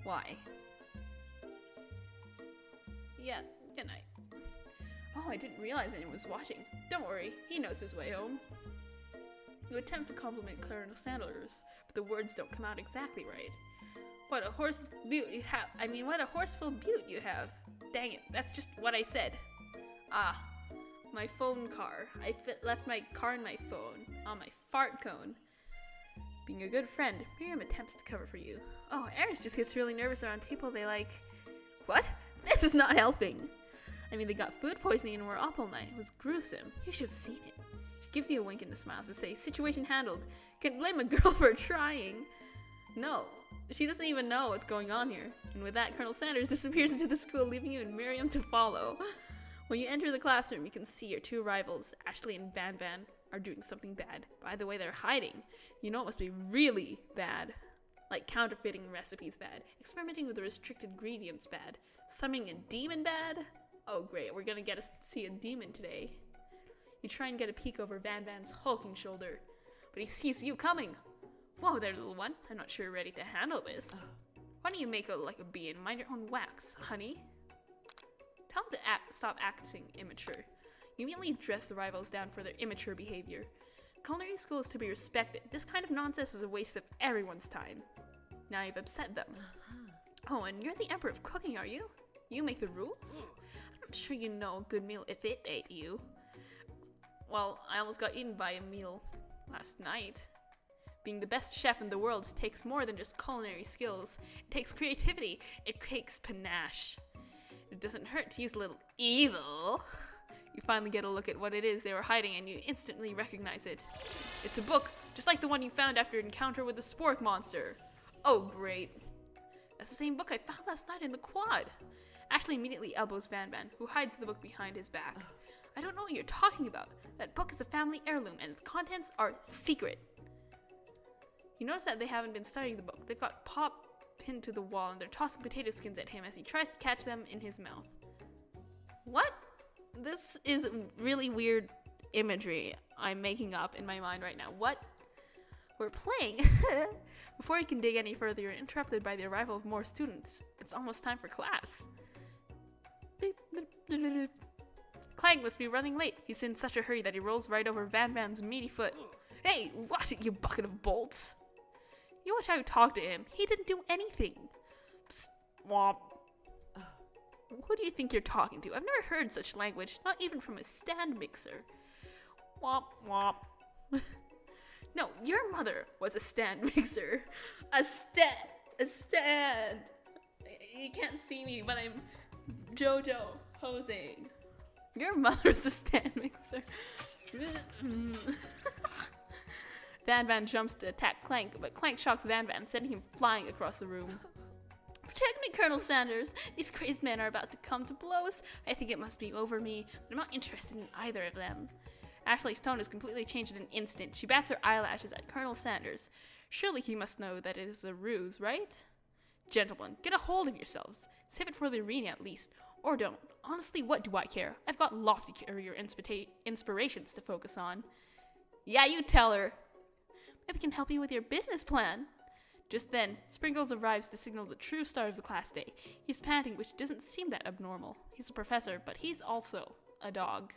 Why? Yeah, good night. Oh, I didn't realize anyone was watching. Don't worry, he knows his way home. You attempt to compliment Colonel Sanders, but the words don't come out exactly right. What a horseful beaut you have. What a horseful beaut you have. Dang it, that's just what I said. Ah, my phone car. I left my car and my phone on my fart cone. Being a good friend, Miriam attempts to cover for you. Oh, Eris just gets really nervous around people they like. What? This is not helping. They got food poisoning and were up all night. It was gruesome. You should have seen it. She gives you a wink and a smile to say, situation handled. Can't blame a girl for trying. No, she doesn't even know what's going on here. And with that, Colonel Sanders disappears into the school, leaving you and Miriam to follow. When you enter the classroom, you can see your two rivals, Ashley and Van Van, are doing something bad. By the way they're hiding, you know it must be really bad. Like counterfeiting recipes bad, experimenting with the restricted ingredients bad, summoning a demon bad. Oh great, we're gonna get to see a demon today. You try and get a peek over Van Van's hulking shoulder, but he sees you coming. Whoa there, little one. I'm not sure you're ready to handle this. Why don't you make it like a bee and mind your own wax, honey? Tell him to stop acting immature. You immediately dress the rivals down for their immature behavior. Culinary school is to be respected. This kind of nonsense is a waste of everyone's time. Now you've upset them. Oh, and you're the emperor of cooking, are you? You make the rules? I'm not sure you know a good meal if it ate you. Well, I almost got eaten by a meal last night. Being the best chef in the world takes more than just culinary skills. It takes creativity. It takes panache. It doesn't hurt to use a little evil. You finally get a look at what it is they were hiding and you instantly recognize it. It's a book, just like the one you found after your encounter with the spork monster. Oh great. That's the same book I found last night in the quad. Ashley immediately elbows Van Van, who hides the book behind his back. I don't know what you're talking about. That book is a family heirloom and its contents are secret. You notice that they haven't been studying the book. They've got Pop pinned to the wall and they're tossing potato skins at him as he tries to catch them in his mouth. What? This is really weird imagery I'm making up in my mind right now. What? We're playing. Before you can dig any further, you're interrupted by the arrival of more students. It's almost time for class. Clank must be running late. He's in such a hurry that he rolls right over Van Van's meaty foot. Hey, watch it, you bucket of bolts. You watch how you talk to him. He didn't do anything. Psst, womp. Who do you think you're talking to? I've never heard such language, not even from a stand mixer. Womp womp. No, your mother was a stand mixer. A stand. You can't see me, but I'm JoJo posing. Your mother's a stand mixer. Van Van jumps to attack Clank, but Clank shocks Van Van, sending him flying across the room. Protect me, Colonel Sanders. These crazed men are about to come to blows. I think it must be over me, but I'm not interested in either of them. Ashley's tone has completely changed in an instant. She bats her eyelashes at Colonel Sanders. Surely he must know that it is a ruse, right? Gentlemen, get a hold of yourselves. Save it for the arena at least. Or don't. Honestly, what do I care? I've got lofty career inspirations to focus on. Yeah, you tell her. Maybe we can help you with your business plan. Just then, Sprinkles arrives to signal the true start of the class day. He's panting, which doesn't seem that abnormal. He's a professor, but he's also a dog.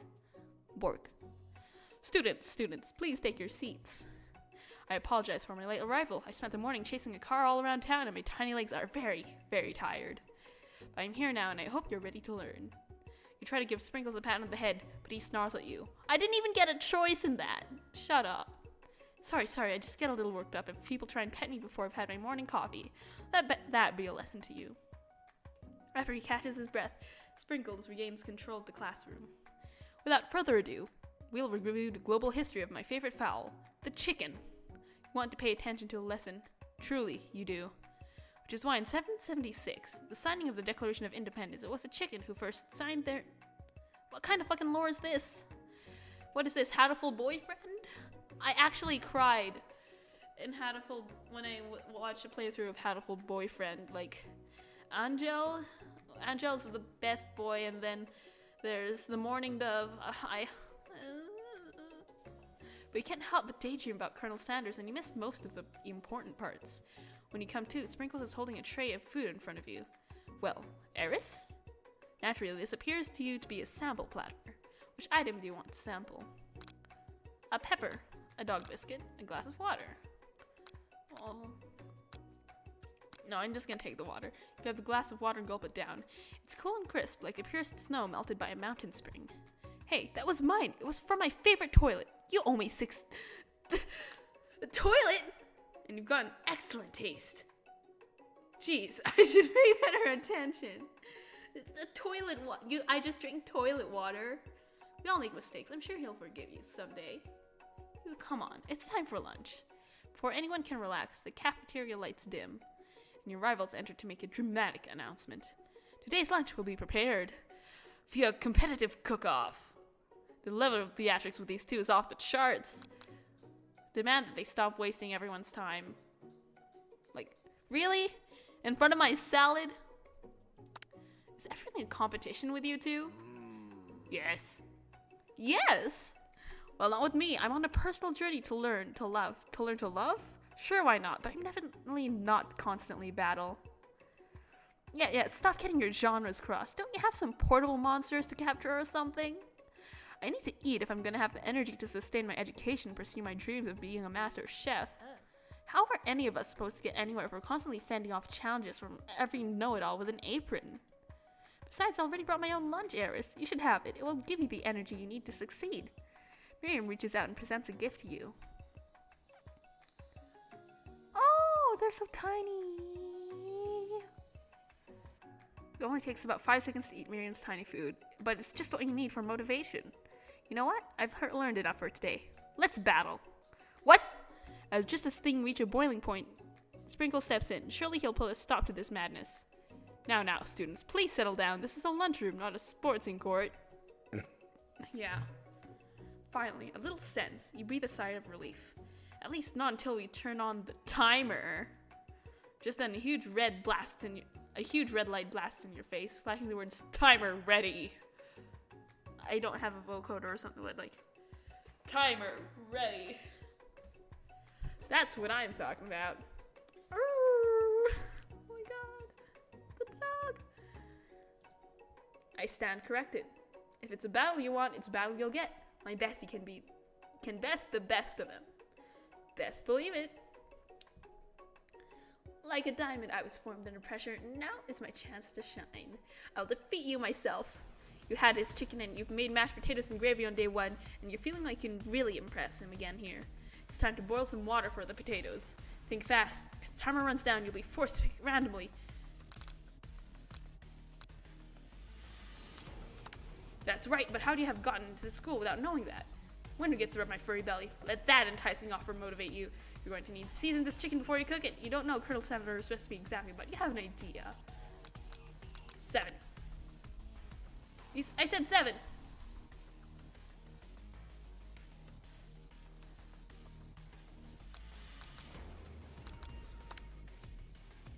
Bork. Students, please take your seats. I apologize for my late arrival. I spent the morning chasing a car all around town and my tiny legs are very, very tired. But I'm here now and I hope you're ready to learn. You try to give Sprinkles a pat on the head, but he snarls at you. I didn't even get a choice in that. Shut up. Sorry, I just get a little worked up if people try and pet me before I've had my morning coffee. That'd be a lesson to you. After he catches his breath, Sprinkles regains control of the classroom. Without further ado, we'll review the global history of my favorite fowl, the chicken. You want to pay attention to the lesson. Truly, you do. Which is why in 1776, the signing of the Declaration of Independence, it was a chicken who first signed their... What kind of fucking lore is this? What is this, Hatoful Boyfriend? I actually cried in Hatoful when I watched a playthrough of Hatoful Boyfriend. Like, Angel's the best boy, and then there's the Mourning Dove. But you can't help but daydream about Colonel Sanders, and you miss most of the important parts. When you come to, Sprinkles is holding a tray of food in front of you. Well, Eris? Naturally, this appears to you to be a sample platter. Which item do you want to sample? A pepper, a dog biscuit, a glass of water. Oh. No, I'm just gonna take the water. Grab the glass of water and gulp it down. It's cool and crisp, like the purest snow melted by a mountain spring. Hey, that was mine. It was from my favorite toilet. You owe me 6... A toilet? And you've got an excellent taste. Jeez, I should pay better attention. The toilet water. I just drink toilet water. We all make mistakes. I'm sure he'll forgive you someday. Come on, it's time for lunch. Before anyone can relax, the cafeteria lights dim, and your rivals enter to make a dramatic announcement. Today's lunch will be prepared via competitive cook-off. The level of theatrics with these two is off the charts. Demand that they stop wasting everyone's time. Like, really? In front of my salad? Is everything a competition with you two? Yes. Yes? Well, not with me. I'm on a personal journey to learn to love. To learn to love? Sure, why not? But I'm definitely not constantly battle. Yeah, stop getting your genres crossed. Don't you have some portable monsters to capture or something? I need to eat if I'm gonna have the energy to sustain my education and pursue my dreams of being a master chef. How are any of us supposed to get anywhere if we're constantly fending off challenges from every know-it-all with an apron? Besides, I already brought my own lunch, Eris. You should have it. It will give you the energy you need to succeed. Miriam reaches out and presents a gift to you. Oh, they're so tiny. It only takes about 5 seconds to eat Miriam's tiny food, but it's just what you need for motivation. You know what? I've learned enough for today. Let's battle. What? As just as things reach a boiling point, Sprinkle steps in. Surely he'll put a stop to this madness. Now, students, please settle down. This is a lunchroom, not a sportsing court. Yeah. Finally, a little sense. You breathe a sigh of relief. At least not until we turn on the timer. Just then, a huge red light blasts in your face, flashing the words "timer ready." I don't have a vocoder or something like "timer ready." That's what I'm talking about. Oh my god, the dog. I stand corrected. If it's a battle you want, it's a battle you'll get. My bestie can best the best of them. Best believe it. Like a diamond, I was formed under pressure. Now is my chance to shine. I'll defeat you myself. You had his chicken and you've made mashed potatoes and gravy on day one, and you're feeling like you can really impress him again here. It's time to boil some water for the potatoes. Think fast. If the timer runs down, you'll be forced to pick randomly. That's right, but how do you have gotten into the school without knowing that? Winter gets to rub my furry belly. Let that enticing offer motivate you. You're going to need to season this chicken before you cook it. You don't know Colonel Senator's recipe exactly, but you have an idea. 7. I said 7.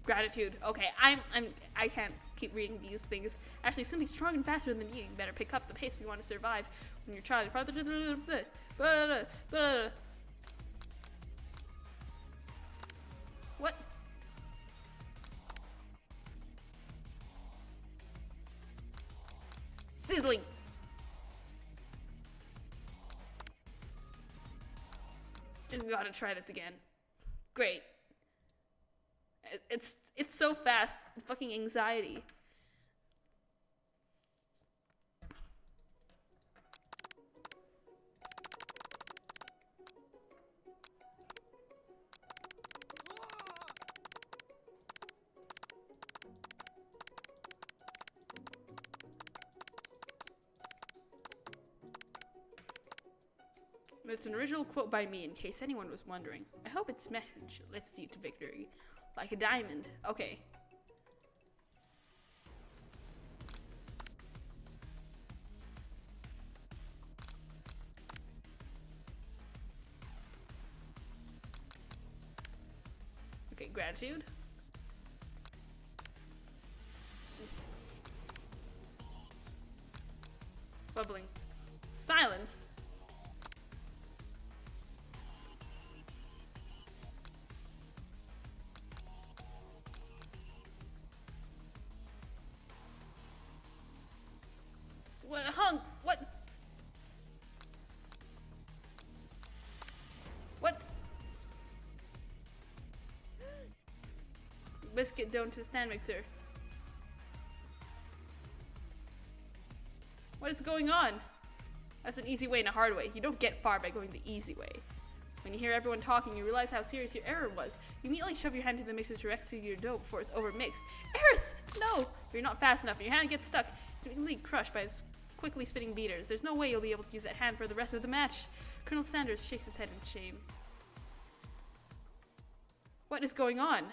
Gratitude. Okay, I can't keep reading these things. Actually, something strong and faster than you. You better pick up the pace if you want to survive. When your child is farther to the... What? Sizzling. Just gotta try this again. Great. It's so fast. Fucking anxiety. It's an original quote by me, in case anyone was wondering. I hope its message lifts you to victory. Like a diamond. Okay. Okay, gratitude. Bubbling. Silence. biscuit dough into the stand mixer. What is going on? That's an easy way and a hard way. You don't get far by going the easy way. When you hear everyone talking, you realize how serious your error was. You immediately shove your hand into the mixer to rescue your dough before it's overmixed. Eris! No! But you're not fast enough and your hand gets stuck. It's immediately crushed by its quickly spinning beaters. There's no way you'll be able to use that hand for the rest of the match. Colonel Sanders shakes his head in shame. What is going on?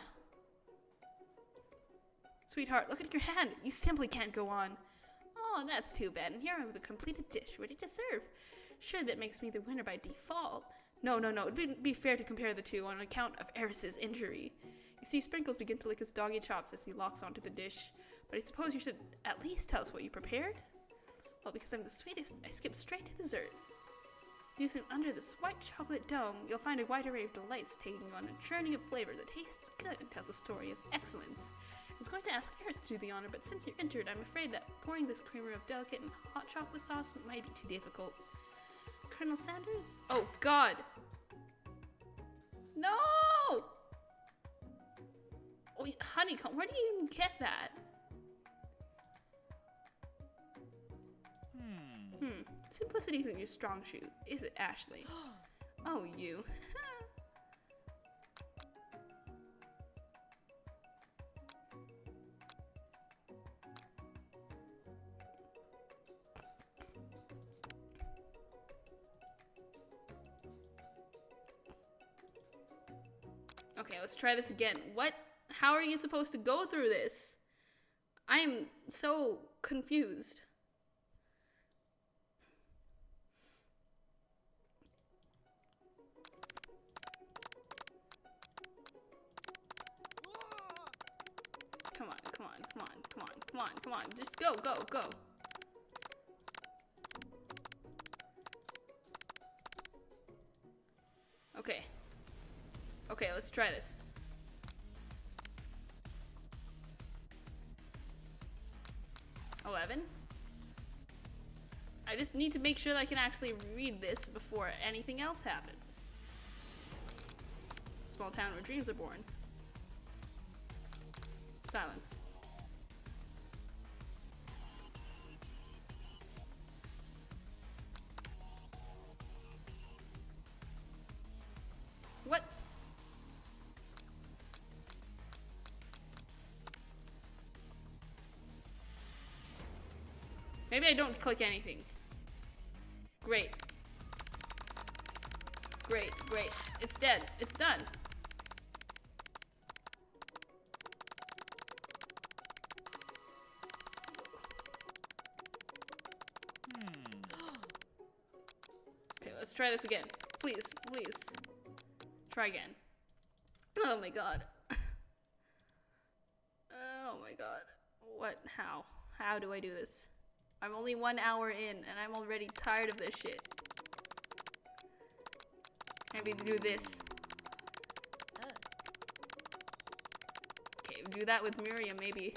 Sweetheart, look at your hand. You simply can't go on. Oh, that's too bad. And here I am with a completed dish ready to serve. Sure, that makes me the winner by default. No. It wouldn't be fair to compare the two on account of Eris's injury. You see Sprinkles begin to lick his doggy chops as he locks onto the dish. But I suppose you should at least tell us what you prepared? Well, because I'm the sweetest, I skip straight to dessert. Using under this white chocolate dome, you'll find a wide array of delights taking you on a journey of flavor that tastes good and tells a story of excellence. I was going to ask Eris to do the honor, but since you're entered, I'm afraid that pouring this creamer of delicate and hot chocolate sauce might be too difficult. Colonel Sanders? Oh, God! No! Oh, honeycomb, where do you even get that? Simplicity isn't your strong suit, is it, Ashley? Oh, you. Okay, let's try this again. What? How are you supposed to go through this? I am so confused. Come on. Just go. Okay, let's try this. $11. I just need to make sure that I can actually read this before anything else happens. Small town where dreams are born. Silence. What? Maybe I don't click anything. Great. It's dead. It's done. Okay, let's try this again. Please. Try again. Oh my god. Oh my god. What? How do I do this? I'm only 1 hour in and I'm already tired of this shit. Maybe do this. Okay, do that with Miriam, maybe.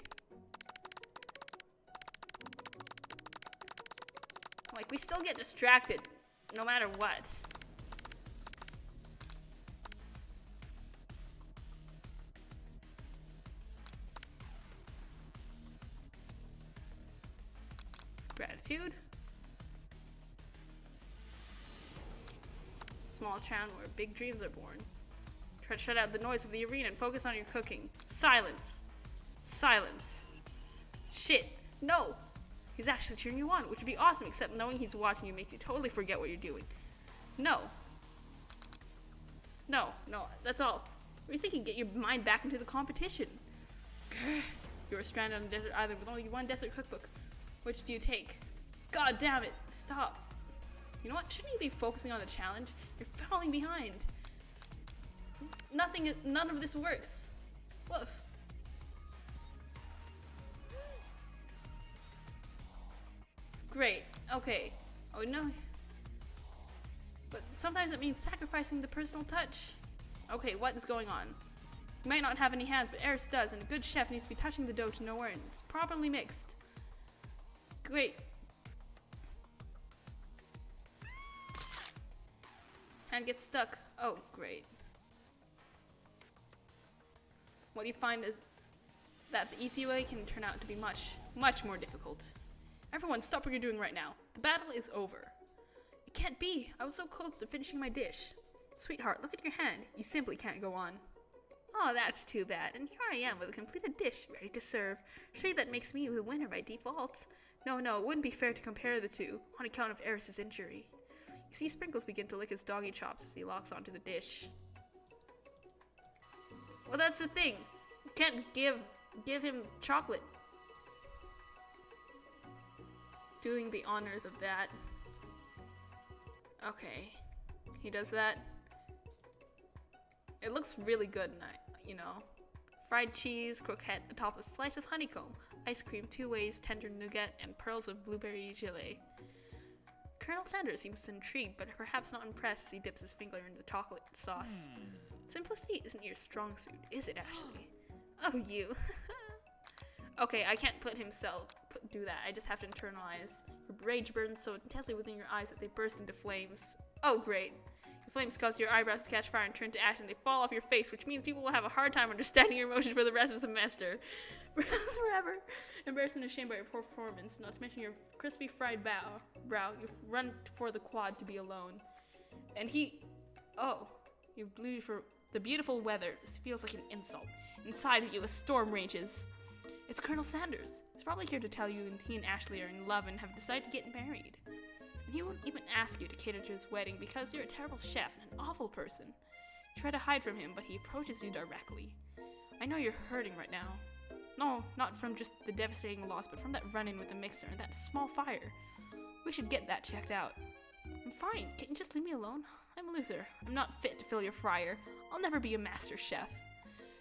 Like, we still get distracted, no matter what. Gratitude. Small town where big dreams are born. Try to shut out the noise of the arena and focus on your cooking. Silence. Shit. No. He's actually cheering you on, which would be awesome, except knowing he's watching you makes you totally forget what you're doing. No, that's all. What do you think you get your mind back into the competition? You were stranded on a desert island with only one desert cookbook. Which do you take? God damn it, stop. You know what, shouldn't you be focusing on the challenge? You're falling behind. None of this works. Woof. Great, okay. Oh no. But sometimes it means sacrificing the personal touch. Okay, what is going on? You might not have any hands, but Eris does, and a good chef needs to be touching the dough to know where it's properly mixed. Great. Hand gets stuck. Oh, great. What do you find is that the easy way can turn out to be much, much more difficult. Everyone, stop what you're doing right now. The battle is over. It can't be. I was so close to finishing my dish. Sweetheart, look at your hand. You simply can't go on. Oh, that's too bad. And here I am with a completed dish ready to serve. Surely that makes me the winner by default. No, it wouldn't be fair to compare the two on account of Eris's injury. You see Sprinkles begin to lick his doggy chops as he locks onto the dish. Well, that's the thing. You can't give him chocolate. Doing the honors of that. Okay. He does that. It looks really good, you know. Fried cheese, croquette atop a slice of honeycomb, ice cream 2 ways, tender nougat, and pearls of blueberry gelée. Colonel Sanders seems intrigued, but perhaps not impressed as he dips his finger into the chocolate sauce. Simplicity isn't your strong suit, is it, Ashley? Oh, you. Okay, I can't do that. I just have to internalize. Your rage burns so intensely within your eyes that they burst into flames. Oh, great. The flames cause your eyebrows to catch fire and turn to ash, and they fall off your face, which means people will have a hard time understanding your emotions for the rest of the semester. Forever. Embarrassed and ashamed by your poor performance, not to mention your crispy fried brow, you run for the quad to be alone. And the beautiful weather. This feels like an insult. Inside of you, a storm rages. It's Colonel Sanders. He's probably here to tell you he and Ashley are in love and have decided to get married. And he won't even ask you to cater to his wedding because you're a terrible chef and an awful person. You try to hide from him, but he approaches you directly. I know you're hurting right now. No, not from just the devastating loss, but from that run-in with the mixer and that small fire. We should get that checked out. I'm fine. Can't you just leave me alone? I'm a loser. I'm not fit to fill your fryer. I'll never be a master chef.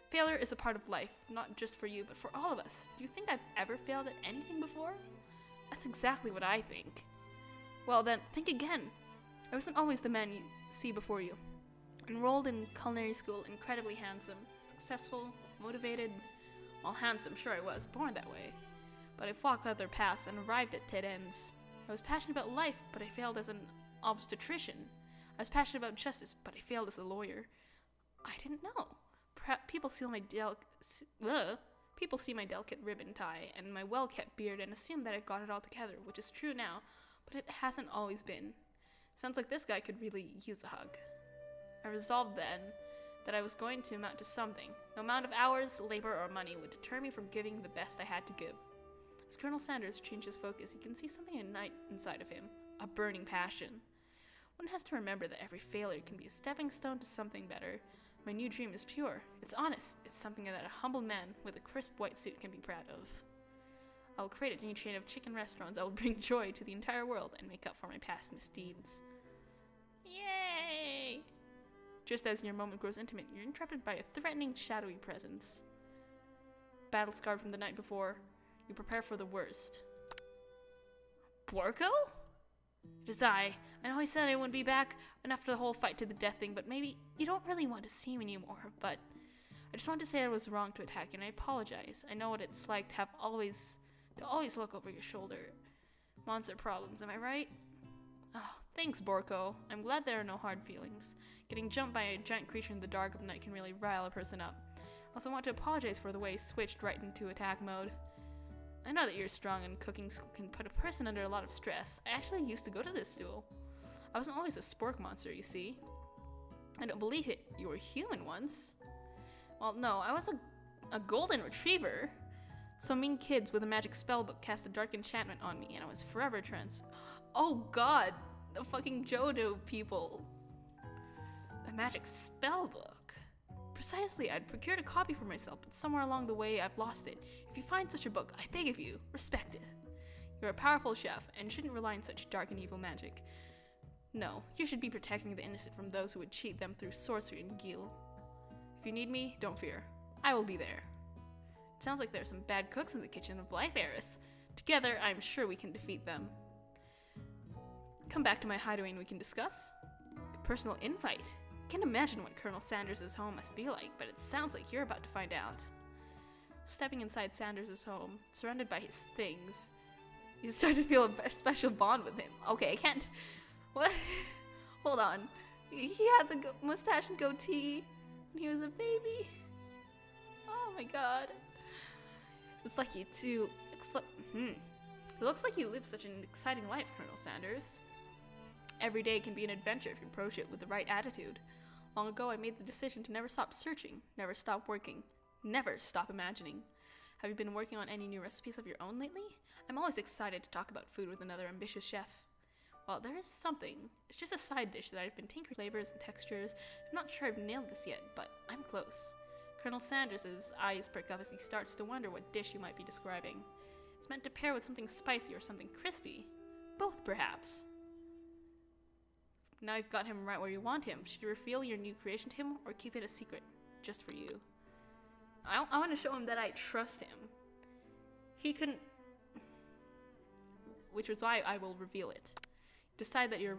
Failure is a part of life, not just for you, but for all of us. Do you think I've ever failed at anything before? That's exactly what I think. Well then, think again. I wasn't always the man you see before you. Enrolled in culinary school, incredibly handsome, successful, motivated. Well, handsome, sure I was, born that way. But I've walked other paths and arrived at dead ends. I was passionate about life, but I failed as an obstetrician. I was passionate about justice, but I failed as a lawyer. I didn't know. People see my delicate ribbon tie and my well-kept beard and assume that I've got it all together, which is true now, but it hasn't always been. Sounds like this guy could really use a hug. I resolved then that I was going to amount to something. No amount of hours, labor, or money would deter me from giving the best I had to give. As Colonel Sanders changed his focus, you can see something ignite inside of him, a burning passion. One has to remember that every failure can be a stepping stone to something better. My new dream is pure. It's honest. It's something that a humble man with a crisp white suit can be proud of. I'll create a new chain of chicken restaurants that will bring joy to the entire world and make up for my past misdeeds. Yay! Just as your moment grows intimate, you're interrupted by a threatening, shadowy presence. Battle-scarred from the night before, you prepare for the worst. Borko? It is I. I know I said I wouldn't be back, and after the whole fight to the death thing, but maybe you don't really want to see me anymore, but I just wanted to say I was wrong to attack you, and I apologize. I know what it's like to always look over your shoulder. Monster problems, am I right? Oh, thanks, Borko. I'm glad there are no hard feelings. Getting jumped by a giant creature in the dark of night can really rile a person up. I also want to apologize for the way I switched right into attack mode. I know that you're strong and cooking can put a person under a lot of stress. I actually used to go to this school. I wasn't always a spork monster, you see. I don't believe it. You were human once. Well, no, I was a golden retriever. Some mean kids with a magic spellbook cast a dark enchantment on me, and I was forever Oh god, the fucking Johto people. A magic spellbook. Precisely, I'd procured a copy for myself, but somewhere along the way I've lost it. If you find such a book, I beg of you, respect it. You're a powerful chef, and shouldn't rely on such dark and evil magic. No, you should be protecting the innocent from those who would cheat them through sorcery and guile. If you need me, don't fear. I will be there. It sounds like there are some bad cooks in the kitchen of Life Heiress. Together, I'm sure we can defeat them. Come back to my hideaway and we can discuss. A personal invite. I can't imagine what Colonel Sanders' home must be like, but it sounds like you're about to find out. Stepping inside Sanders' home, surrounded by his things, you start to feel a special bond with him. Okay, I can't... What? Hold on. He had the mustache and goatee when he was a baby. Oh my god. It's like you two. It looks like you live such an exciting life, Colonel Sanders. Every day can be an adventure if you approach it with the right attitude. Long ago, I made the decision to never stop searching, never stop working, never stop imagining. Have you been working on any new recipes of your own lately? I'm always excited to talk about food with another ambitious chef. Well, there is something. It's just a side dish that I've been tinkering flavors and textures. I'm not sure I've nailed this yet, but I'm close. Colonel Sanders' eyes prick up as he starts to wonder what dish you might be describing. It's meant to pair with something spicy or something crispy. Both, perhaps. Now you've got him right where you want him. Should you reveal your new creation to him, or keep it a secret, just for you? I want to show him that I trust him. He can... Which is why I will reveal it. Decide that you're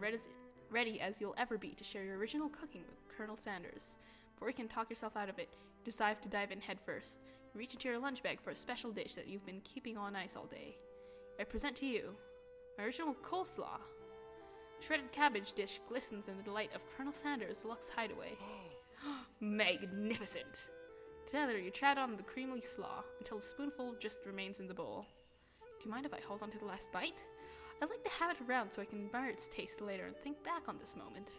ready as you'll ever be to share your original cooking with Colonel Sanders. Before you can talk yourself out of it, you decide to dive in head first. You reach into your lunch bag for a special dish that you've been keeping on ice all day. I present to you my original coleslaw. The shredded cabbage dish glistens in the delight of Colonel Sanders' luxe hideaway. Magnificent! Together, you chat on the creamy slaw until a spoonful just remains in the bowl. Do you mind if I hold on to the last bite? I'd like to have it around so I can admire its taste later and think back on this moment.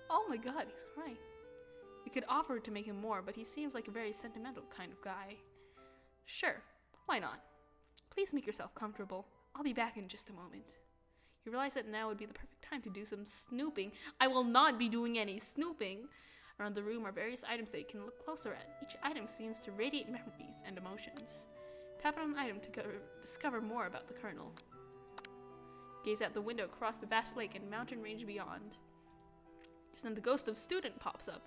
Oh my god, he's crying. You could offer to make him more, but he seems like a very sentimental kind of guy. Sure, why not? Please make yourself comfortable. I'll be back in just a moment. You realize that now would be the perfect time to do some snooping. I will not be doing any snooping. Around the room are various items that you can look closer at. Each item seems to radiate memories and emotions. Tap on an item to discover more about the Colonel. Gaze out the window across the vast lake and mountain range beyond. Just then the ghost of Student pops up.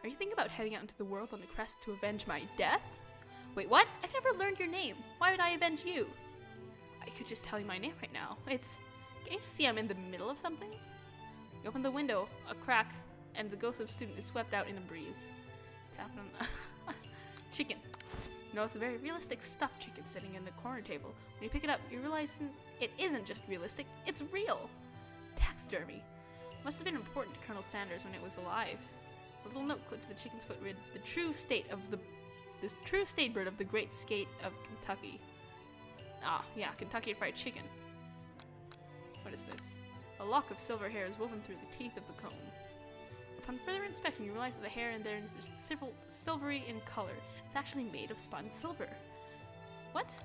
Are you thinking about heading out into the world on a quest to avenge my death? Wait, what? I've never learned your name. Why would I avenge you? I could just tell you my name right now. Can't you see I'm in the middle of something? You open the window, a crack, and the ghost of Student is swept out in the breeze. Tap on chicken. You notice a very realistic stuffed chicken sitting in the corner table. When you pick it up, you realize it isn't just realistic, it's real. Taxidermy. Must have been important to Colonel Sanders when it was alive. A little note clipped to the chicken's foot read, the true state bird of the great state of Kentucky. Ah, yeah, Kentucky Fried Chicken. What is this? A lock of silver hair is woven through the teeth of the comb. Upon further inspection, you realize that the hair in there is just silvery in color. It's actually made of spun silver. What?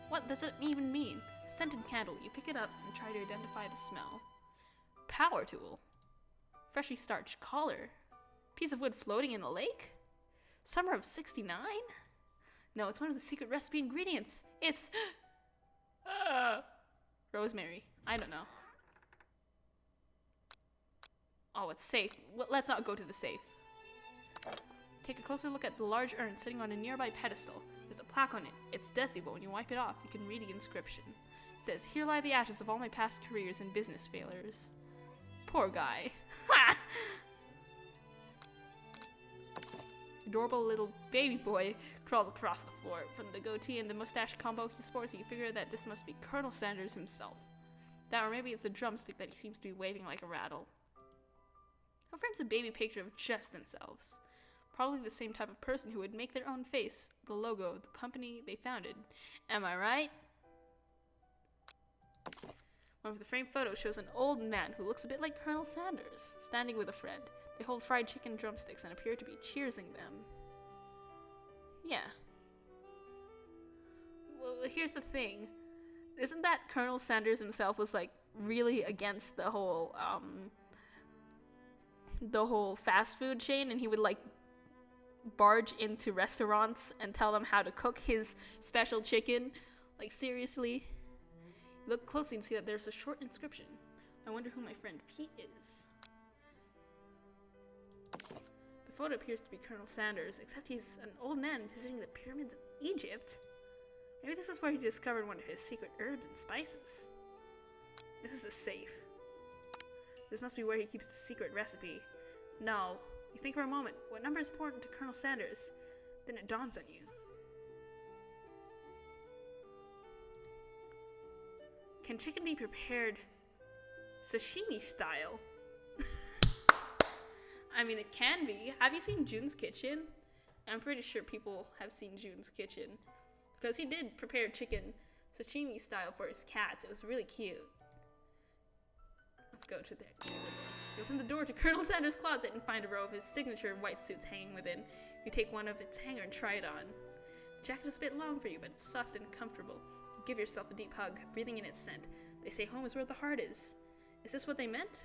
What does it even mean? Scented candle. You pick it up and try to identify the smell. Power tool. Freshly starched collar. Piece of wood floating in a lake? Summer of '69? No, it's one of the secret recipe ingredients. It's... rosemary. I don't know. Oh, it's safe. Well, let's not go to the safe. Take a closer look at the large urn sitting on a nearby pedestal. There's a plaque on it. It's dusty, but when you wipe it off, you can read the inscription. It says, "Here lie the ashes of all my past careers and business failures." Poor guy. Ha! Adorable little baby boy crawls across the floor. From the goatee and the mustache combo he sports, you figure that this must be Colonel Sanders himself. That, or maybe it's a drumstick that he seems to be waving like a rattle. Who frames a baby picture of just themselves? Probably the same type of person who would make their own face the logo of the company they founded. Am I right? One of the framed photos shows an old man who looks a bit like Colonel Sanders, standing with a friend. They hold fried chicken drumsticks and appear to be cheersing them. Yeah. Well, here's the thing. Isn't that Colonel Sanders himself was like really against the whole fast food chain, and he would like barge into restaurants and tell them how to cook his special chicken? Like, seriously? Look closely and see that there's a short inscription. I wonder who my friend Pete is. The photo appears to be Colonel Sanders, except he's an old man visiting the pyramids of Egypt. Maybe this is where he discovered one of his secret herbs and spices. This is a safe. This must be where he keeps the secret recipe. No. You think for a moment, what number is important to Colonel Sanders? Then it dawns on you. Can chicken be prepared sashimi style? I mean, it can be. Have you seen June's Kitchen? I'm pretty sure people have seen June's Kitchen. Because he did prepare chicken sashimi style for his cats. It was really cute. Let's go to there. You open the door to Colonel Sanders' closet and find a row of his signature white suits hanging within. You take one of its hanger and try it on. The jacket is a bit long for you, but it's soft and comfortable. You give yourself a deep hug, breathing in its scent. They say home is where the heart is. Is this what they meant?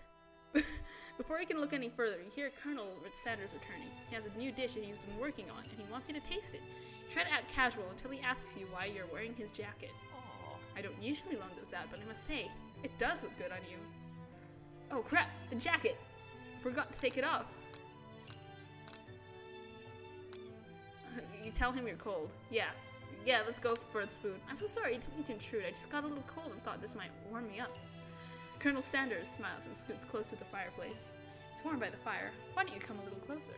Before you can look any further, you hear Colonel Sanders returning. He has a new dish that he's been working on, and he wants you to taste it. You try to act casual until he asks you why you're wearing his jacket. I don't usually loan those out, but I must say, it does look good on you. Oh crap, the jacket! Forgot to take it off. You tell him you're cold. Yeah, let's go for the spoon. I'm so sorry, I didn't mean to intrude. I just got a little cold and thought this might warm me up. Colonel Sanders smiles and scoots close to the fireplace. It's warm by the fire. Why don't you come a little closer?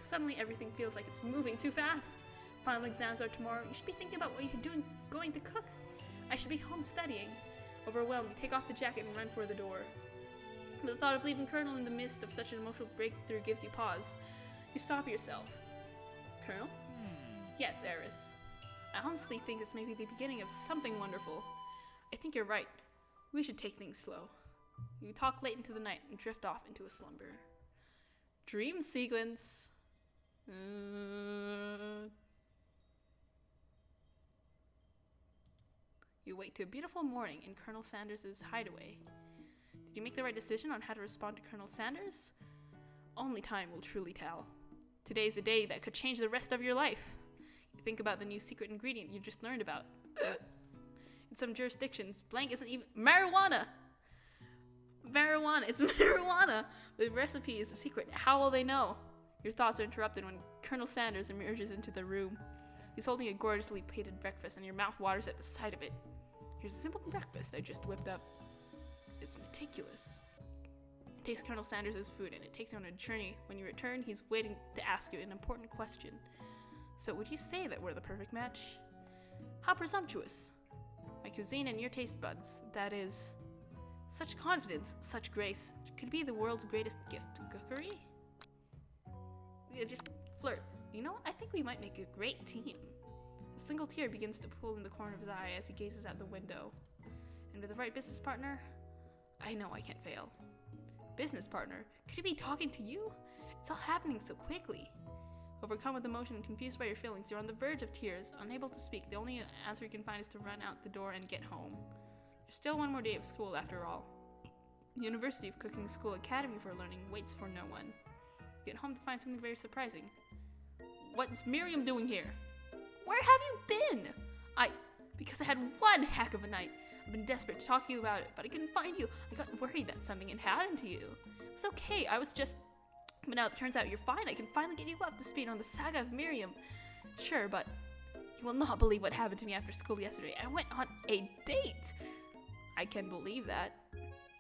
Suddenly everything feels like it's moving too fast. Final exams are tomorrow. You should be thinking about what you're going to cook. I should be home studying. Overwhelmed, you take off the jacket and run for the door. But the thought of leaving Colonel in the midst of such an emotional breakthrough gives you pause. You stop yourself. Colonel? Yes, Eris. I honestly think this may be the beginning of something wonderful. I think you're right. We should take things slow. You talk late into the night and drift off into a slumber. Dream sequence. You wake to a beautiful morning in Colonel Sanders' hideaway. Did you make the right decision on how to respond to Colonel Sanders? Only time will truly tell. Today's a day that could change the rest of your life. You think about the new secret ingredient you just learned about. In some jurisdictions, blank isn't even marijuana! It's marijuana! The recipe is a secret. How will they know? Your thoughts are interrupted when Colonel Sanders emerges into the room. He's holding a gorgeously plated breakfast and your mouth waters at the sight of it. Here's a simple breakfast I just whipped up. It's meticulous. It takes Colonel Sanders' food and it takes you on a journey. When you return, he's waiting to ask you an important question. So would you say that we're the perfect match? How presumptuous. My cuisine and your taste buds, that is. Such confidence, such grace, could be the world's greatest gift to cookery? Yeah, just flirt. You know, I think we might make a great team. A single tear begins to pool in the corner of his eye as he gazes out the window. And with the right business partner, I know I can't fail. Business partner? Could he be talking to you? It's all happening so quickly. Overcome with emotion and confused by your feelings, you're on the verge of tears, unable to speak. The only answer you can find is to run out the door and get home. There's still one more day of school after all. The University of Cooking School Academy for Learning waits for no one. You get home to find something very surprising. What's Miriam doing here? Where have you been? Because I had one heck of a night. I've been desperate to talk to you about it, but I couldn't find you. I got worried that something had happened to you. It was okay, I was just... But now it turns out you're fine. I can finally get you up to speed on the saga of Miriam. Sure, but you will not believe what happened to me after school yesterday. I went on a date. I can believe that.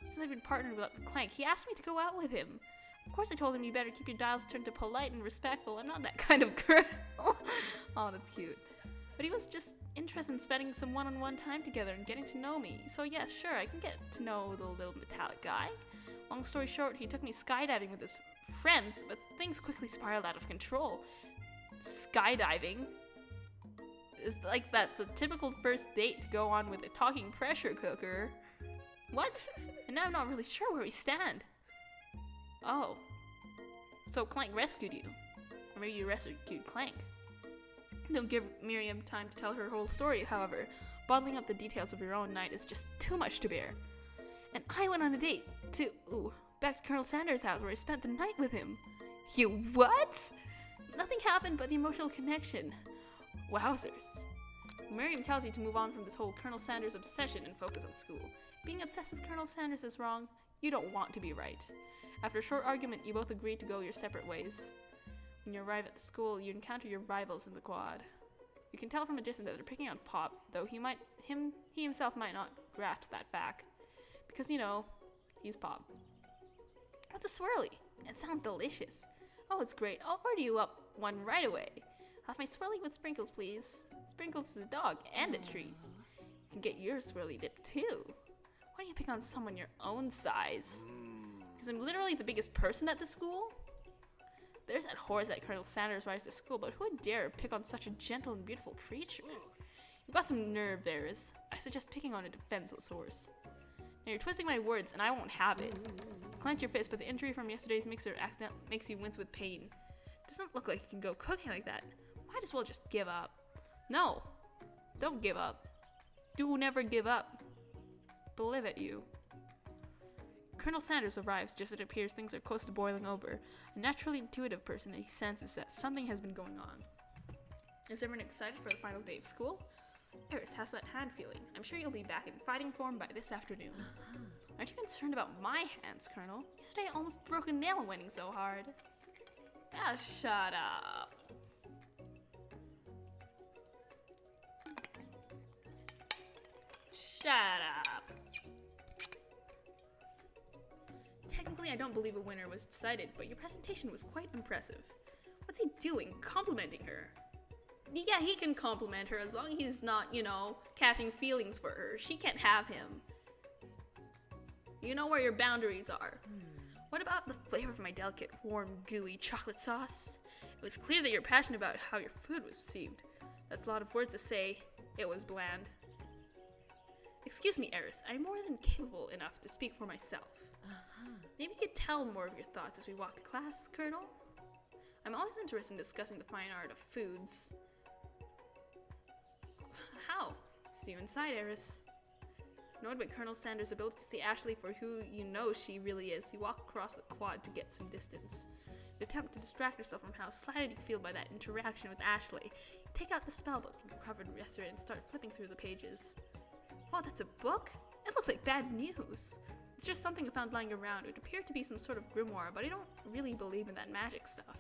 Since I've been partnered with Clank, he asked me to go out with him. Of course I told him you better keep your dials turned to polite and respectful. I'm not that kind of girl. Oh, that's cute. But he was just interested in spending some one-on-one time together and getting to know me. So yeah, sure, I can get to know the little metallic guy. Long story short, he took me skydiving with his friends, but things quickly spiraled out of control. Skydiving? Is like that's a typical first date to go on with a talking pressure cooker. What? And now I'm not really sure where we stand. Oh. So Clank rescued you. Or maybe you rescued Clank. Don't give Miriam time to tell her whole story, however. Bottling up the details of your own night is just too much to bear. And I went on a date back to Colonel Sanders' house where I spent the night with him. You what? Nothing happened but the emotional connection. Wowzers. Miriam tells you to move on from this whole Colonel Sanders obsession and focus on school. Being obsessed with Colonel Sanders is wrong. You don't want to be right. After a short argument, you both agree to go your separate ways. When you arrive at the school, you encounter your rivals in the quad. You can tell from a distance that they're picking on Pop, though he himself might not grasp that fact. Because, you know, he's Pop. What's a swirly? It sounds delicious. Oh, it's great. I'll order you up one right away. I'll have my swirly with sprinkles, please. Sprinkles is a dog and a treat. You can get your swirly dip, too. Why don't you pick on someone your own size? Because I'm literally the biggest person at the school. There's that horse that Colonel Sanders rides to school, but who would dare pick on such a gentle and beautiful creature? You've got some nerve, Eris. I suggest picking on a defenseless horse. Now you're twisting my words, and I won't have it. Clench your fist, but the injury from yesterday's mixer accident makes you wince with pain. Doesn't look like you can go cooking like that. Might as well just give up. No, don't give up. Do never give up. Believe it, you. Colonel Sanders arrives just as it appears things are close to boiling over. A naturally intuitive person, he senses that something has been going on. Is everyone excited for the final day of school? Eris, how's that hand feeling? I'm sure you'll be back in fighting form by this afternoon. Aren't you concerned about my hands, Colonel? Yesterday I almost broke a nail winning so hard. Ah, shut up. Shut up. Technically, I don't believe a winner was decided, but your presentation was quite impressive. What's he doing? Complimenting her? Yeah, he can compliment her as long as he's not, you know, catching feelings for her. She can't have him. You know where your boundaries are. What about the flavor of my delicate, warm, gooey chocolate sauce? It was clear that you're passionate about how your food was received. That's a lot of words to say. It was bland. Excuse me, Eris. I'm more than capable enough to speak for myself. Maybe you could tell more of your thoughts as we walk to class, Colonel? I'm always interested in discussing the fine art of foods. How? See you inside, Eris. Annoyed by Colonel Sanders' ability to see Ashley for who you know she really is, you walk across the quad to get some distance. You attempt to distract yourself from how slighted you feel by that interaction with Ashley. You take out the spellbook you recovered yesterday and start flipping through the pages. Oh, that's a book? It looks like bad news. It's just something I found lying around. It appeared to be some sort of grimoire, but I don't really believe in that magic stuff.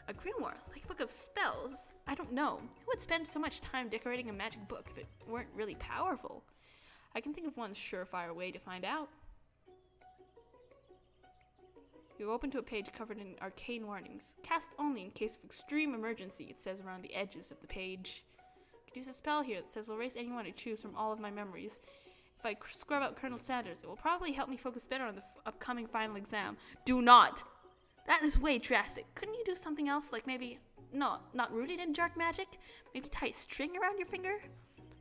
A grimoire? Like a book of spells? I don't know. Who would spend so much time decorating a magic book if it weren't really powerful? I can think of one surefire way to find out. You open to a page covered in arcane warnings. Cast only in case of extreme emergency, it says around the edges of the page. I could use a spell here that says erase anyone I choose from all of my memories. If I scrub out Colonel Sanders, it will probably help me focus better on the upcoming final exam. Do not! That is way drastic. Couldn't you do something else, like maybe, no, not rooted in dark magic? Maybe tie a string around your finger?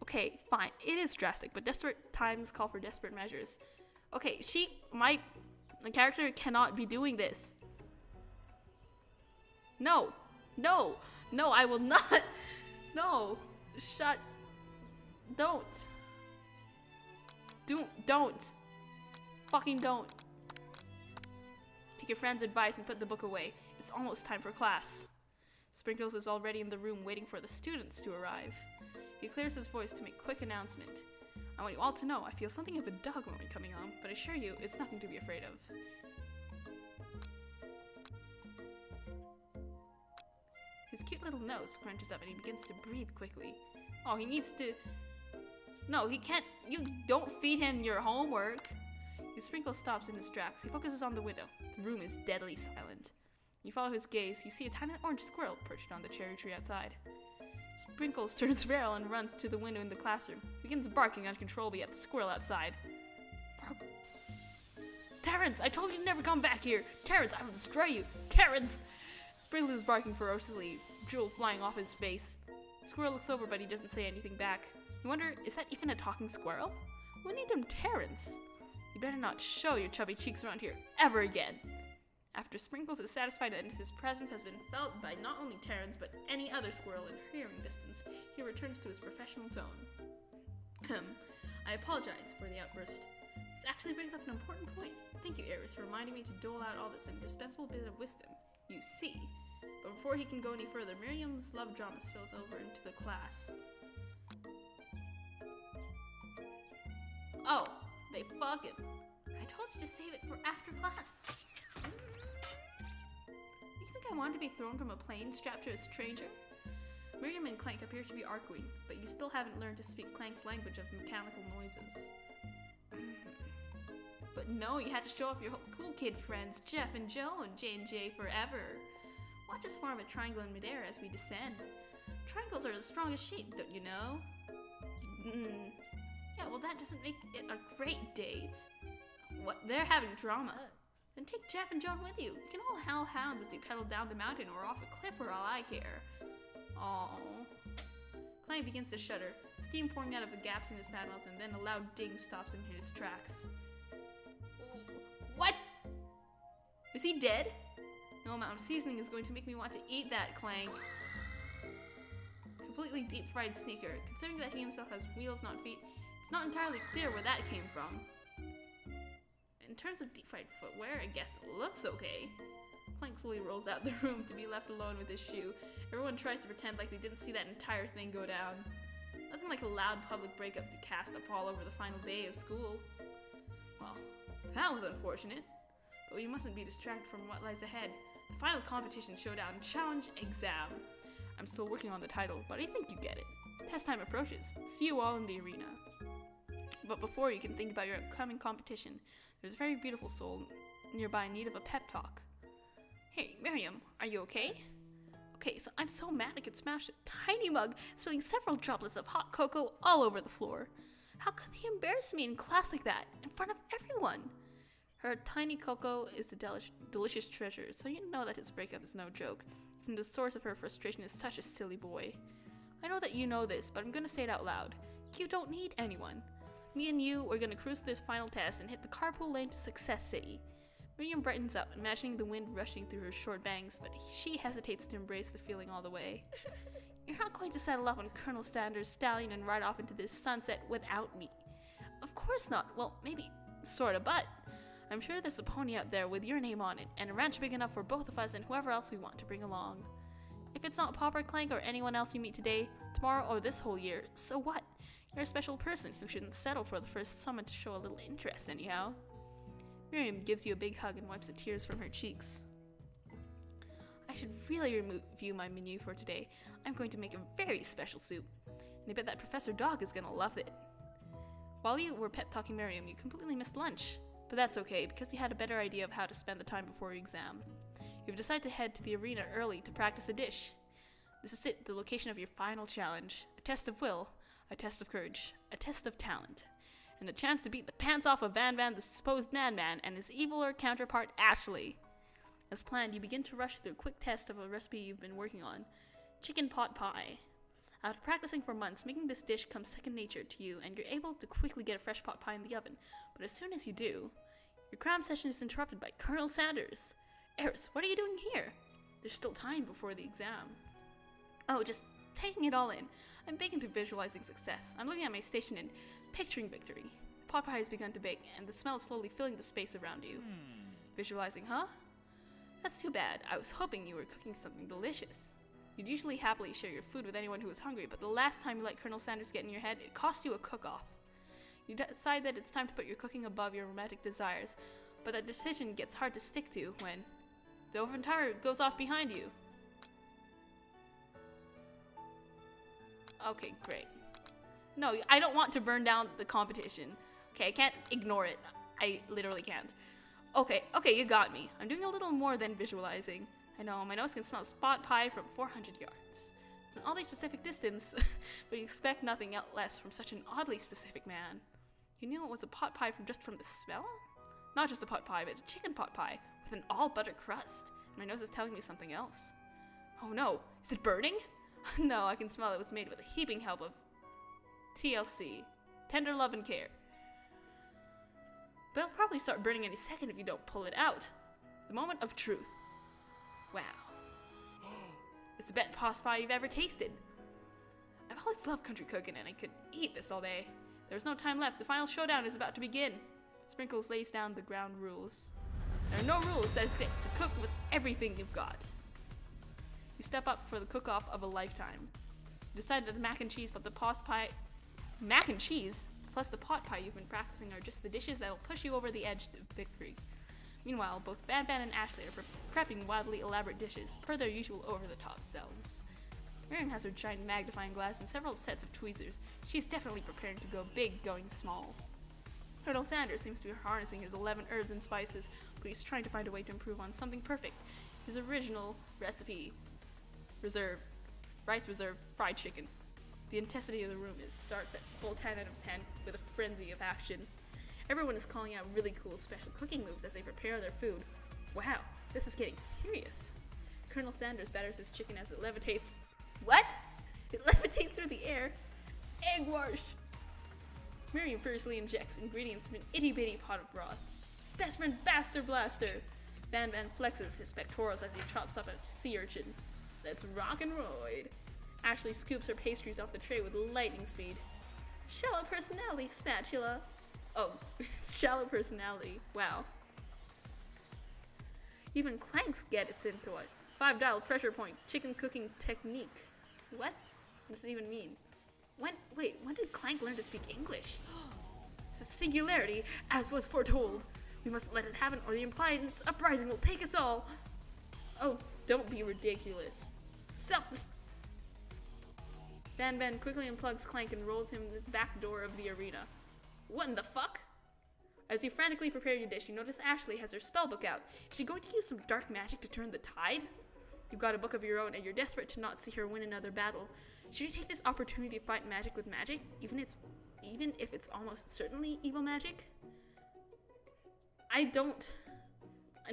Okay, fine, it is drastic, but desperate times call for desperate measures. Okay, my character cannot be doing this. No, no, no, I will not. No, don't. Don't. Fucking don't. Take your friend's advice and put the book away. It's almost time for class. Sprinkles is already in the room waiting for the students to arrive. He clears his voice to make a quick announcement. I want you all to know I feel something of a dog moment coming on, but I assure you it's nothing to be afraid of. His cute little nose scrunches up and he begins to breathe quickly. Oh, he needs to... No, he can't. You don't feed him your homework. Sprinkle stops in his tracks. He focuses on the window. The room is deadly silent. You follow his gaze. You see a tiny orange squirrel perched on the cherry tree outside. Sprinkles turns feral and runs to the window in the classroom. He begins barking uncontrollably at the squirrel outside. Terrence, I told you to never come back here. Terrence, I will destroy you. Terrence! Sprinkles is barking ferociously, drool flying off his face. The squirrel looks over, but he doesn't say anything back. You wonder, is that even a talking squirrel? Who named him Terrence? You better not show your chubby cheeks around here ever again. After Sprinkles is satisfied that his presence has been felt by not only Terrence, but any other squirrel in hearing distance, he returns to his professional tone. I apologize for the outburst. This actually brings up an important point. Thank you, Eris, for reminding me to dole out all this indispensable bit of wisdom. You see. But before he can go any further, Miriam's love drama spills over into the class. Oh, they fucking... I told you to save it for after class. You think I wanted to be thrown from a plane strapped to a stranger? Miriam and Clank appear to be arguing, but you still haven't learned to speak Clank's language of mechanical noises. But no, you had to show off your cool kid friends, Jeff and Joe and J&J forever. Watch us form a triangle in midair as we descend. Triangles are the strongest shape, don't you know? Yeah, well that doesn't make it a great date. What? They're having drama. Then take Jeff and Joan with you. You can all howl hounds as you pedal down the mountain or off a cliff for all I care. Aww. Clank begins to shudder, steam pouring out of the gaps in his panels, and then a loud ding stops him in his tracks. What? Is he dead? No amount of seasoning is going to make me want to eat that, Clank. Completely deep-fried sneaker. Considering that he himself has wheels, not feet, it's not entirely clear where that came from. In terms of deep-fried footwear, I guess it looks okay. Clank slowly rolls out the room to be left alone with his shoe. Everyone tries to pretend like they didn't see that entire thing go down. Nothing like a loud public breakup to cast a pall over the final day of school. Well, that was unfortunate. But we mustn't be distracted from what lies ahead. The final competition showdown challenge exam. I'm still working on the title, but I think you get it. Test time approaches. See you all in the arena. But before you can think about your upcoming competition, there's a very beautiful soul nearby in need of a pep talk. Hey, Miriam, are you okay? Okay, so I'm so mad I could smash a tiny mug, spilling several droplets of hot cocoa all over the floor. How could they embarrass me in class like that, in front of everyone? Her tiny cocoa is a delicious treasure, so you know that his breakup is no joke, and the source of her frustration is such a silly boy. I know that you know this, but I'm gonna say it out loud. You don't need anyone. Me and you are gonna cruise this final test and hit the carpool lane to Success City. Miriam brightens up, imagining the wind rushing through her short bangs, but she hesitates to embrace the feeling all the way. You're not going to settle up on Colonel Sanders' stallion and ride off into this sunset without me. Of course not. Well, maybe, sorta, but I'm sure there's a pony out there with your name on it, and a ranch big enough for both of us and whoever else we want to bring along. If it's not Popper Clank or anyone else you meet today, tomorrow, or this whole year, so what? You're a special person who shouldn't settle for the first summon to show a little interest anyhow. Miriam gives you a big hug and wipes the tears from her cheeks. I should really review my menu for today. I'm going to make a very special soup, and I bet that Professor Dog is gonna love it. While you were pep-talking Miriam, you completely missed lunch, but that's okay because you had a better idea of how to spend the time before your exam. You've decided to head to the arena early to practice a dish. This is it, the location of your final challenge, a test of will, a test of courage, a test of talent, and a chance to beat the pants off of Van Van, the supposed madman, and his eviler counterpart, Ashley. As planned, you begin to rush through a quick test of a recipe you've been working on, chicken pot pie. After practicing for months, making this dish comes second nature to you, and you're able to quickly get a fresh pot pie in the oven. But as soon as you do, your cram session is interrupted by Colonel Sanders. Eris, what are you doing here? There's still time before the exam. Oh, just taking it all in. I'm big into visualizing success. I'm looking at my station and picturing victory. The pot pie has begun to bake, and the smell is slowly filling the space around you. Visualizing, huh? That's too bad. I was hoping you were cooking something delicious. You'd usually happily share your food with anyone who was hungry, but the last time you let Colonel Sanders get in your head, it cost you a cook-off. You decide that it's time to put your cooking above your romantic desires, but that decision gets hard to stick to when the oven timer goes off behind you. Okay, great. No, I don't want to burn down the competition. Okay, I can't ignore it. I literally can't. Okay, you got me. I'm doing a little more than visualizing. I know, my nose can smell spot pie from 400 yards. It's an oddly specific distance, but you expect nothing less from such an oddly specific man. You knew it was a pot pie from the smell? Not just a pot pie, but a chicken pot pie with an all-butter crust. And my nose is telling me something else. Oh no, is it burning? No, I can smell it was made with a heaping help of TLC, tender love and care. But it'll probably start burning any second if you don't pull it out. The moment of truth. Wow. It's the best pot pie you've ever tasted. I've always loved country cooking and I could eat this all day. There's no time left. The final showdown is about to begin. Sprinkles lays down the ground rules. There are no rules that stick to cook with everything you've got. You step up for the cook-off of a lifetime. You decide that the mac and cheese, but the mac and cheese plus the pot pie you've been practicing are just the dishes that'll push you over the edge to victory. Meanwhile, both Van Van and Ashley are prepping wildly elaborate dishes, per their usual over-the-top selves. Miriam has her giant magnifying glass and several sets of tweezers. She's definitely preparing to go big, going small. Colonel Sanders seems to be harnessing his 11 herbs and spices, but he's trying to find a way to improve on something perfect. His original recipe, rice reserve fried chicken. The intensity of the room starts at full 10 out of 10 with a frenzy of action. Everyone is calling out really cool special cooking moves as they prepare their food. Wow, this is getting serious. Colonel Sanders batters his chicken as it levitates. What? It levitates through the air. Egg wash! Miriam furiously injects ingredients in an itty-bitty pot of broth. Best friend Baster Blaster! Van flexes his pectorals as he chops up a sea urchin. Let's rock and roid. Ashley scoops her pastries off the tray with lightning speed. Shallow personality spatula. Oh, shallow personality. Wow. Even Clanks gets into it. 5-dial pressure point. Chicken cooking technique. What does it even mean? When did Clank learn to speak English? It's a singularity, as was foretold. We must let it happen, or the implied uprising will take us all. Oh, don't be ridiculous. Van quickly unplugs Clank and rolls him the back door of the arena. What in the fuck? As you frantically prepare your dish, you notice Ashley has her spellbook out. Is she going to use some dark magic to turn the tide? You've got a book of your own, and you're desperate to not see her win another battle. Should you take this opportunity to fight magic with magic, even if it's almost certainly evil magic?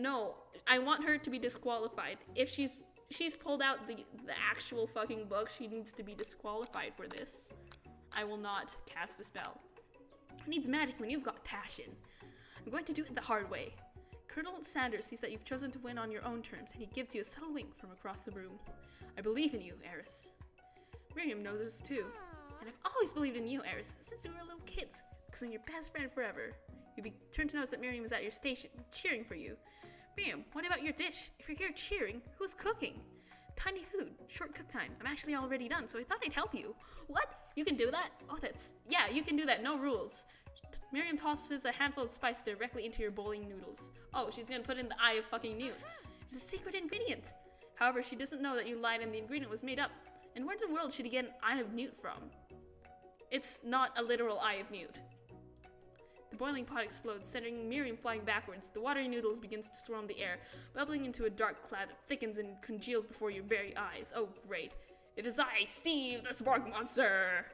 No, I want her to be disqualified. If she's pulled out the actual fucking book, she needs to be disqualified for this. I will not cast a spell. Who needs magic when you've got passion? I'm going to do it the hard way. Colonel Sanders sees that you've chosen to win on your own terms, and he gives you a subtle wink from across the room. I believe in you, Eris. Miriam knows this too. And I've always believed in you, Eris, since we were little kids, because I'm your best friend forever. You'll be turned to notice that Miriam is at your station, cheering for you. Miriam, what about your dish? If you're here cheering, who's cooking? Tiny food, short cook time. I'm actually already done, so I thought I'd help you. What? You can do that? Oh, yeah, you can do that, no rules. Miriam tosses a handful of spice directly into your boiling noodles. Oh, she's gonna put in the eye of fucking Newt. It's a secret ingredient. However, she doesn't know that you lied and the ingredient was made up. And where in the world should he get an eye of Newt from? It's not a literal eye of Newt. The boiling pot explodes, sending Miriam flying backwards. The watery noodles begins to swirl in the air, bubbling into a dark cloud that thickens and congeals before your very eyes. Oh, great. It is I, Steve, the Spark Monster!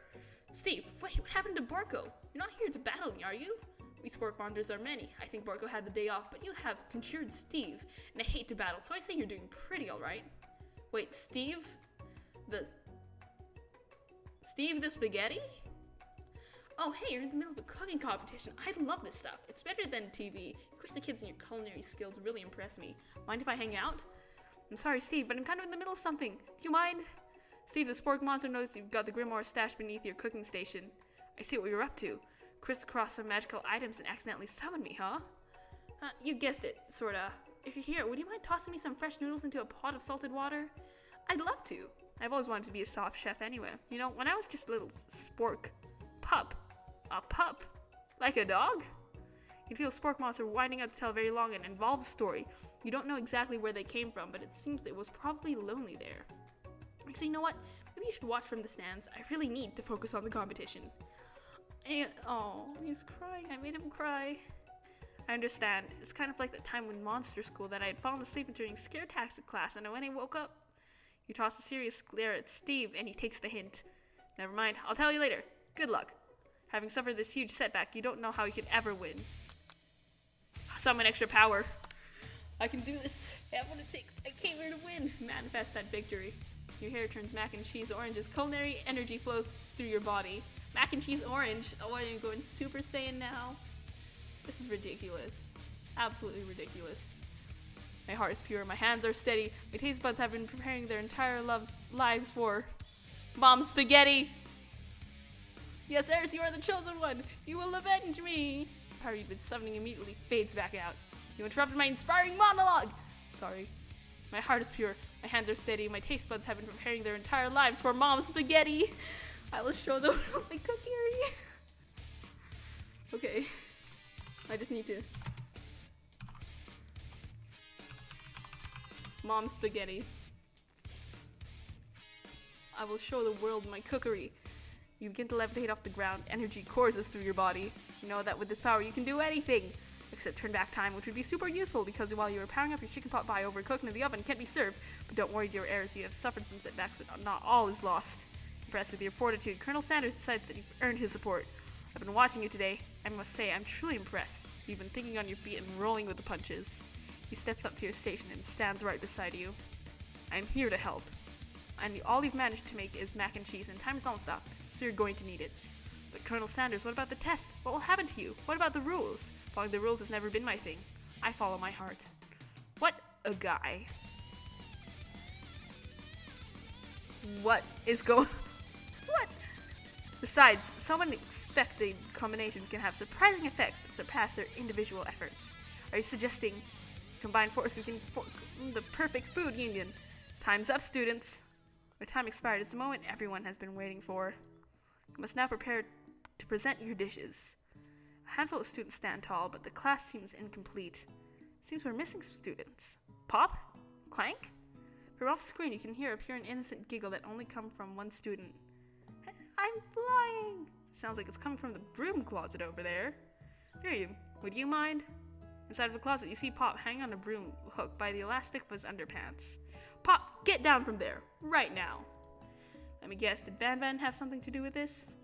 Steve, wait, what happened to Borko? You're not here to battle me, are you? We Spork Monsters are many. I think Borko had the day off, but you have conjured Steve, and I hate to battle, so I say you're doing pretty alright. Wait, Steve the Spaghetti? Oh, hey, you're in the middle of a cooking competition. I love this stuff. It's better than TV. Of course, the kids and your culinary skills really impress me. Mind if I hang out? I'm sorry, Steve, but I'm kind of in the middle of something. Do you mind? Steve, the Spork Monster knows you've got the Grimoire stashed beneath your cooking station. I see what you're up to. Crisscross some magical items and accidentally summon me, huh? You guessed it, sorta. If you're here, would you mind tossing me some fresh noodles into a pot of salted water? I'd love to. I've always wanted to be a soft chef anyway. You know, when I was just a little spork pup. A pup? Like a dog? You feel Spork Monster winding up to tell a very long and involved story. You don't know exactly where they came from, but it seems it was probably lonely there. Actually, you know what? Maybe you should watch from the stands. I really need to focus on the competition. Oh, he's crying. I made him cry. I understand. It's kind of like that time in Monster School that I had fallen asleep during scare tactic class, and when I woke up, you tossed a serious glare at Steve, and he takes the hint. Never mind. I'll tell you later. Good luck. Having suffered this huge setback, you don't know how you could ever win. Summon extra power. I can do this. I have what it takes. I came here to win. Manifest that victory. Your hair turns mac and cheese orange as culinary energy flows through your body. Mac and cheese orange. Oh, are you going Super Saiyan now? This is ridiculous. Absolutely ridiculous. My heart is pure. My hands are steady. My taste buds have been preparing their entire lives for Mom's spaghetti. Yes, Eris, you are the chosen one. You will avenge me. The power you've been summoning immediately fades back out. You interrupted my inspiring monologue. Sorry. My heart is pure. My hands are steady. My taste buds have been preparing their entire lives for Mom's spaghetti. I will show them my cookery. Okay. I just need to. Mom's spaghetti. I will show the world my cookery. You begin to levitate off the ground. Energy courses through your body. You know that with this power you can do anything. Except turn back time, which would be super useful because while you were powering up your chicken pot pie overcooked in the oven, can't be served. But don't worry, dear heirs, you have suffered some setbacks, but not all is lost. Impressed with your fortitude, Colonel Sanders decided that you've earned his support. I've been watching you today. I must say, I'm truly impressed. You've been thinking on your feet and rolling with the punches. He steps up to your station and stands right beside you. I'm here to help. And all you've managed to make is mac and cheese, and time is almost up, so you're going to need it. But Colonel Sanders, what about the test? What will happen to you? What about the rules? Following the rules has never been my thing. I follow my heart. What a guy. What is going... What? Besides, so many unexpected combinations can have surprising effects that surpass their individual efforts. Are you suggesting combined force we can form the perfect food union? Time's up, students. The time expired. It's the moment everyone has been waiting for. You must now prepare to present your dishes. A handful of students stand tall, but the class seems incomplete. It seems we're missing some students. Pop? Clank? From off screen, you can hear a pure and innocent giggle that only comes from one student. I'm flying! Sounds like it's coming from the broom closet over there. Miriam, would you mind? Inside of the closet, you see Pop hanging on a broom hook by the elastic of his underpants. Pop, get down from there, right now. Let me guess, did Van Van have something to do with this?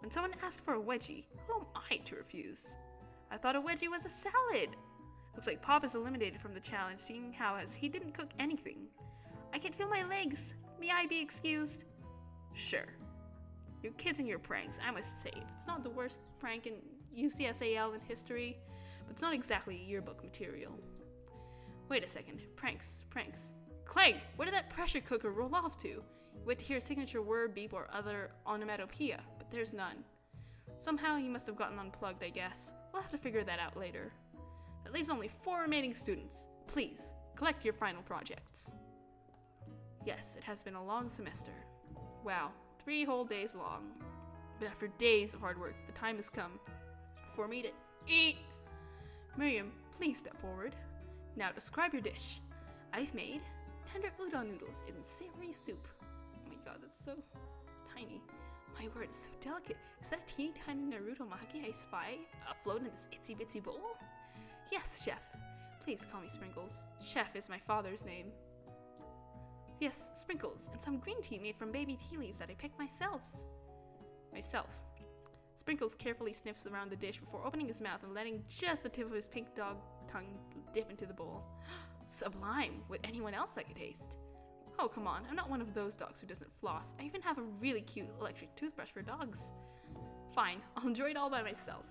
When someone asks for a wedgie, who am I to refuse? I thought a wedgie was a salad. Looks like Pop is eliminated from the challenge, seeing how as he didn't cook anything. I can feel my legs. May I be excused? Sure. You kids and your pranks, I must say. It's not the worst prank in UCSAL in history, but it's not exactly yearbook material. Wait a second. Pranks. Clegg, where did that pressure cooker roll off to? You wait to hear a signature word, beep, or other onomatopoeia, but there's none. Somehow he must have gotten unplugged, I guess. We'll have to figure that out later. That leaves only 4 remaining students. Please, collect your final projects. Yes, it has been a long semester. Wow, 3 whole days long. But after days of hard work, the time has come for me to eat. Miriam, please step forward. Now describe your dish. I've made tender udon noodles in savory soup. Oh my god, that's so tiny. My word, it's so delicate. Is that a teeny tiny Naruto mahaki I spy afloat in this itsy bitsy bowl? Yes, chef. Please call me Sprinkles. Chef is my father's name. Yes, Sprinkles, and some green tea made from baby tea leaves that I picked myself. Sprinkles carefully sniffs around the dish before opening his mouth and letting just the tip of his pink dog tongue dip into the bowl. Sublime! Would anyone else like a taste? Oh, come on, I'm not one of those dogs who doesn't floss. I even have a really cute electric toothbrush for dogs. Fine, I'll enjoy it all by myself.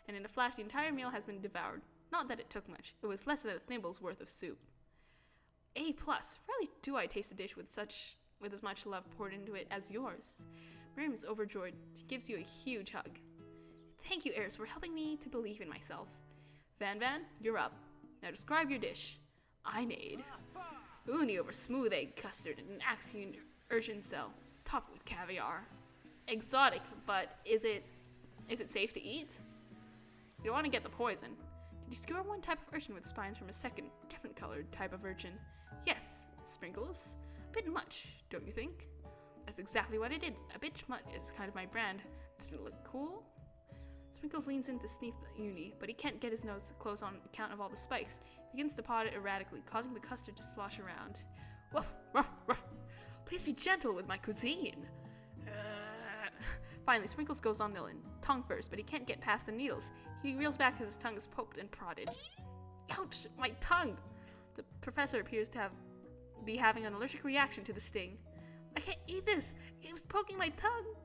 And in a flash, the entire meal has been devoured. Not that it took much. It was less than a thimble's worth of soup. A+. Rarely do I taste a dish with as much love poured into it as yours. Miriam is overjoyed. She gives you a huge hug. Thank you, Eris, for helping me to believe in myself. Van Van, you're up. Now describe your dish. I made uni over smooth egg custard and an Axion urchin cell, topped with caviar. Exotic, but is it safe to eat? You don't want to get the poison. Did you skewer one type of urchin with spines from a second, different colored type of urchin? Yes, Sprinkles. A bit much, don't you think? That's exactly what I did. A bit much is kind of my brand. Does it look cool? Sprinkles leans in to sniff the uni, but he can't get his nose close on account of all the spikes. He begins to paw it erratically, causing the custard to slosh around. Woof, ruff, ruff. Please be gentle with my cuisine. Finally, Sprinkles goes on Nilin, tongue first, but he can't get past the needles. He reels back as his tongue is poked and prodded. Ouch, my tongue! The professor appears to be having an allergic reaction to the sting. I can't eat this! It was poking my tongue!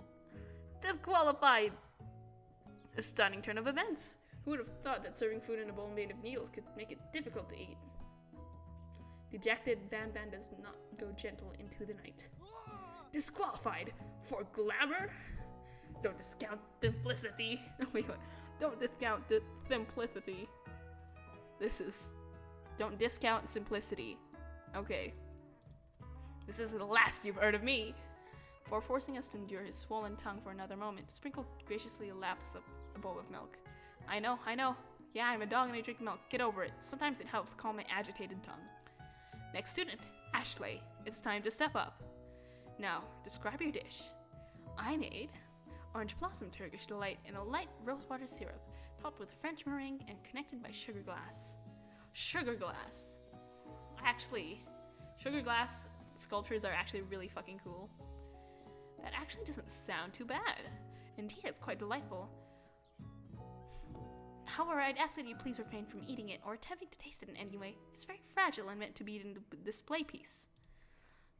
Disqualified! A stunning turn of events. Who would have thought that serving food in a bowl made of needles could make it difficult to eat? Dejected, Van Van does not go gentle into the night. Disqualified for glamour? Don't discount simplicity. Wait, what? Don't discount the simplicity. Don't discount simplicity. Okay. This isn't the last you've heard of me. Before forcing us to endure his swollen tongue for another moment, Sprinkles graciously laps up a bowl of milk. I know. Yeah, I'm a dog and I drink milk. Get over it. Sometimes it helps calm my agitated tongue. Next student, Ashley. It's time to step up. Now, describe your dish. I made orange blossom Turkish delight in a light rosewater syrup, topped with French meringue and connected by sugar glass. Sugar glass. Actually, sugar glass sculptures are actually really fucking cool. That actually doesn't sound too bad. Indeed, it's quite delightful. However, I'd ask that you please refrain from eating it or attempting to taste it in any way. It's very fragile and meant to be in a display piece.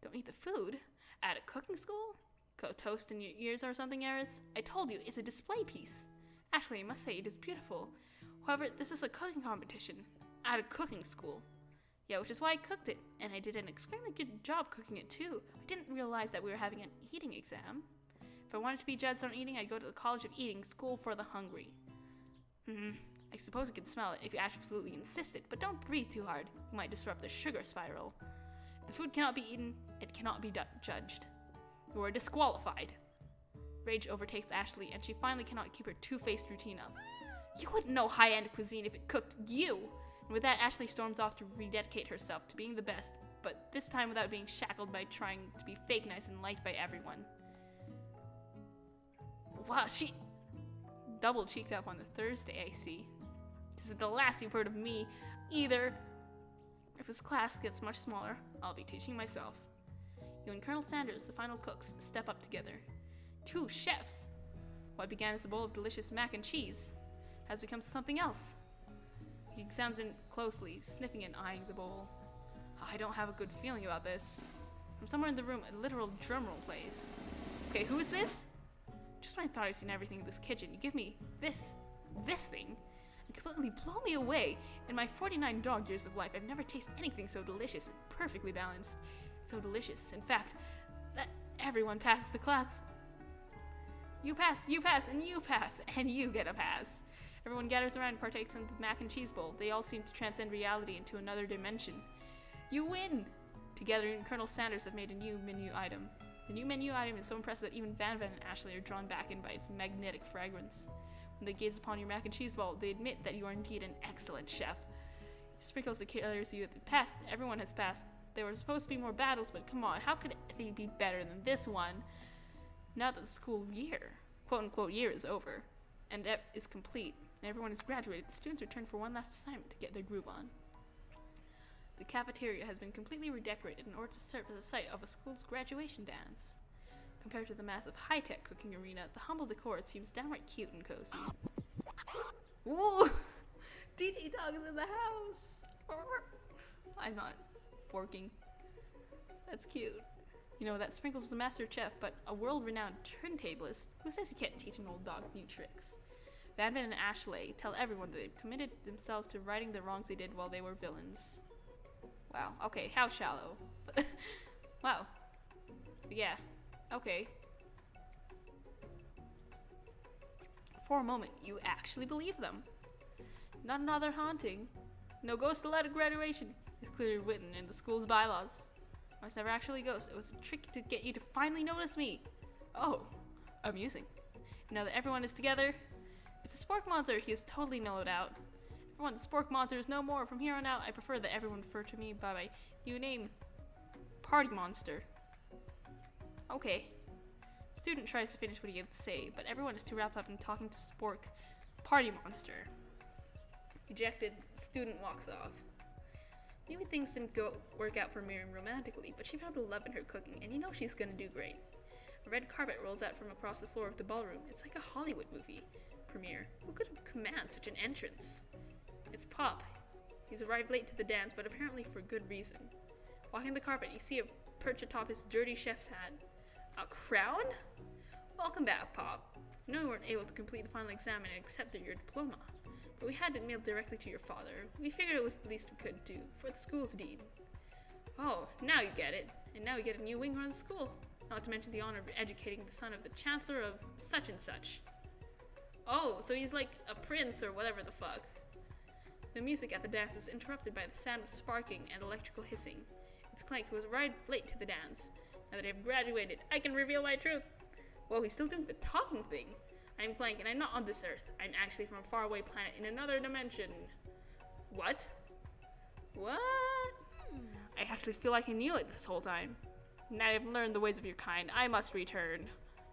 Don't eat the food? At a cooking school? Toast in your ears or something, Eris? I told you, it's a display piece. Actually, I must say it is beautiful. However, this is a cooking competition. At a cooking school. Yeah, which is why I cooked it. And I did an extremely good job cooking it too. I didn't realize that we were having an eating exam. If I wanted to be judged on eating, I'd go to the College of Eating, School for the Hungry. I suppose you can smell it if you absolutely insisted, but don't breathe too hard. You might disrupt the sugar spiral. If the food cannot be eaten, it cannot be judged. You are disqualified. Rage overtakes Ashley, and she finally cannot keep her two-faced routine up. You wouldn't know high-end cuisine if it cooked you! And with that, Ashley storms off to rededicate herself to being the best, but this time without being shackled by trying to be fake nice and liked by everyone. Wow, she double cheeked up on the Thursday, I see. This is the last you've heard of me, either. If this class gets much smaller, I'll be teaching myself. You and Colonel Sanders, the final cooks, step up together. 2 chefs! What began as a bowl of delicious mac and cheese has become something else. He examines it closely, sniffing and eyeing the bowl. I don't have a good feeling about this. From somewhere in the room, a literal drumroll plays. Okay, who is this? Just when I thought I'd seen everything in this kitchen, you give me this thing, and completely blow me away. In my 49 dog years of life, I've never tasted anything so delicious and perfectly balanced. So delicious, in fact, that everyone passes the class. You pass, and you pass, and you get a pass. Everyone gathers around and partakes in the mac and cheese bowl. They all seem to transcend reality into another dimension. You win! Together, you and Colonel Sanders have made a new menu item. The new menu item is so impressive that even Van and Ashley are drawn back in by its magnetic fragrance. When they gaze upon your mac and cheese bowl, they admit that you are indeed an excellent chef. Sprinkles declares you the past. Everyone has passed. There were supposed to be more battles, but come on, how could they be better than this one? Now that the school year, quote-unquote year, is over, and is complete, and everyone is graduated, the students return for one last assignment to get their groove on. The cafeteria has been completely redecorated in order to serve as a site of a school's graduation dance. Compared to the massive high-tech cooking arena, the humble decor seems downright cute and cozy. Woo! DJ Dog is in the house! I'm not working. That's cute. You know, that Sprinkles the master chef, but a world-renowned turntablist. Who says you can't teach an old dog new tricks? Van and Ashley tell everyone that they've committed themselves to righting the wrongs they did while they were villains. Wow, okay, how shallow. Wow. Yeah, okay. For a moment, you actually believe them. Not another haunting. No ghost allowed at graduation. It's clearly written in the school's bylaws. I was never actually a ghost. It was a trick to get you to finally notice me. Oh, amusing. Now that everyone is together, it's a Spork Monster. He is totally mellowed out. Everyone, the Spork Monster is no more. From here on out, I prefer that everyone refer to me by my new name, Party Monster. Okay. Student tries to finish what he had to say, but everyone is too wrapped up in talking to Spork, Party Monster. Dejected, student walks off. Maybe things didn't work out for Miriam romantically, but she found a love in her cooking, and you know she's gonna do great. A red carpet rolls out from across the floor of the ballroom. It's like a Hollywood movie premiere. Who could command such an entrance? It's Pop. He's arrived late to the dance, but apparently for good reason. Walking the carpet, you see a perch atop his dirty chef's hat. A crown? Welcome back, Pop. I know you weren't able to complete the final exam and accept your diploma, but we had it mailed directly to your father. We figured it was the least we could do, for the school's deed. Oh, now you get it. And now we get a new wing around the school. Not to mention the honor of educating the son of the Chancellor of such and such. Oh, so he's like a prince or whatever the fuck. The music at the dance is interrupted by the sound of sparking and electrical hissing. It's Clank, who was arrived late to the dance. Now that I've graduated, I can reveal my truth. Whoa, he's still doing the talking thing. I'm Clank, and I'm not on this earth. I'm actually from a faraway planet in another dimension. What? What? I actually feel like I knew it this whole time. Now I've learned the ways of your kind, I must return.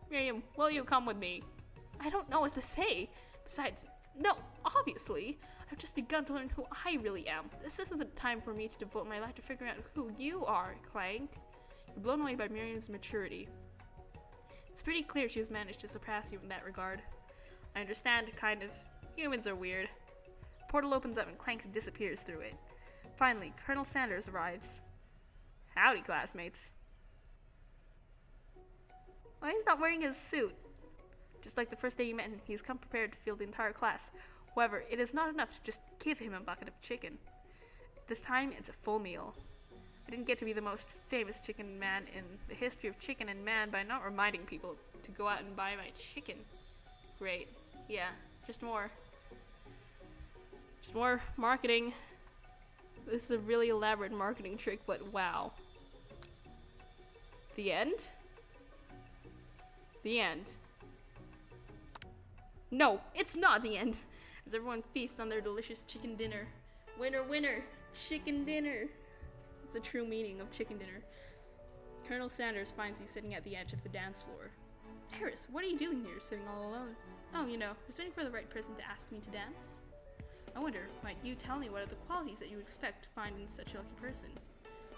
Miriam, will you come with me? I don't know what to say. Besides, no, obviously. I've just begun to learn who I really am. This isn't the time for me to devote my life to figuring out who you are, Clank. You're blown away by Miriam's maturity. It's pretty clear she has managed to surpass you in that regard. I understand, kind of. Humans are weird. A portal opens up and Clank disappears through it. Finally, Colonel Sanders arrives. Howdy, classmates. Why he's not wearing his suit? Just like the first day you met him, he's come prepared to field the entire class. However, it is not enough to just give him a bucket of chicken. This time, it's a full meal. I didn't get to be the most famous chicken man in the history of chicken and man by not reminding people to go out and buy my chicken. Great. Yeah, just more. Just more marketing. This is a really elaborate marketing trick, but wow. The end? The end. No, it's not the end. As everyone feasts on their delicious chicken dinner. Winner, winner, chicken dinner. It's the true meaning of chicken dinner. Colonel Sanders finds you sitting at the edge of the dance floor. Eris, what are you doing here, sitting all alone? Oh, you know, just waiting for the right person to ask me to dance. I wonder, might you tell me what are the qualities that you would expect to find in such a lucky person?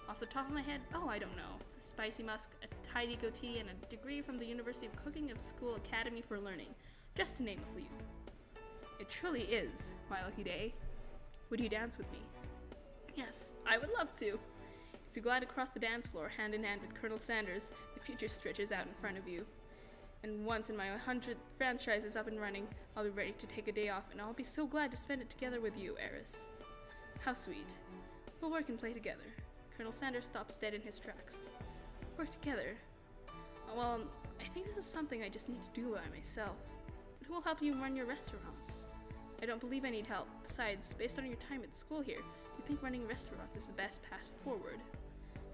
Off the top of my head, oh, I don't know. A spicy musk, a tidy goatee, and a degree from the University of Cooking of School Academy for Learning, just to name a few. It truly is my lucky day. Would you dance with me? Yes, I would love to. As you glide across the dance floor, hand in hand with Colonel Sanders, the future stretches out in front of you. And once in my 100th franchise is up and running, I'll be ready to take a day off, and I'll be so glad to spend it together with you, Eris. How sweet. We'll work and play together. Colonel Sanders stops dead in his tracks. Work together? Well, I think this is something I just need to do by myself. But who will help you run your restaurants? I don't believe I need help. Besides, based on your time at school here, you think running restaurants is the best path forward.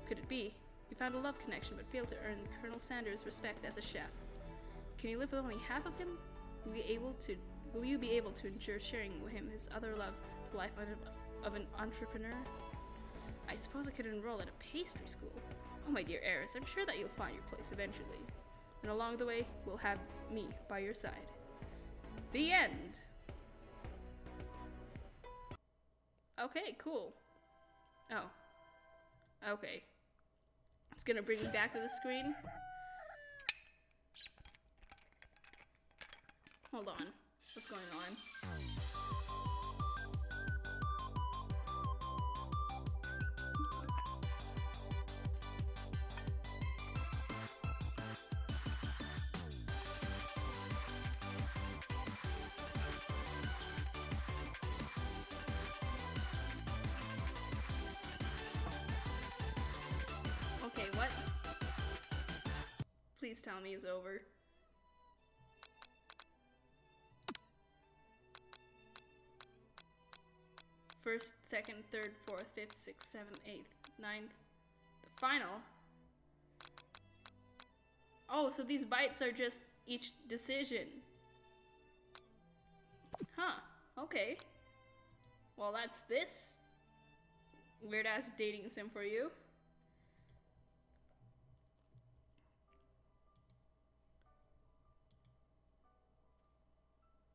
Could it be? You found a love connection but failed to earn Colonel Sanders' respect as a chef. Can you live with only half of him? Will you be able to ensure sharing with him his other love, the life of an entrepreneur? I suppose I could enroll at a pastry school. Oh, my dear Eris, I'm sure that you'll find your place eventually. And along the way, we'll have me by your side. The end! Okay, cool. Oh. Okay. It's gonna bring me back to the screen. Hold on. What's going on? Okay, what? Please tell me it's over. First, second, third, fourth, fifth, sixth, seventh, eighth, ninth. The final. Oh, so these bites are just each decision. Huh, okay. Well, that's this weird-ass dating sim for you.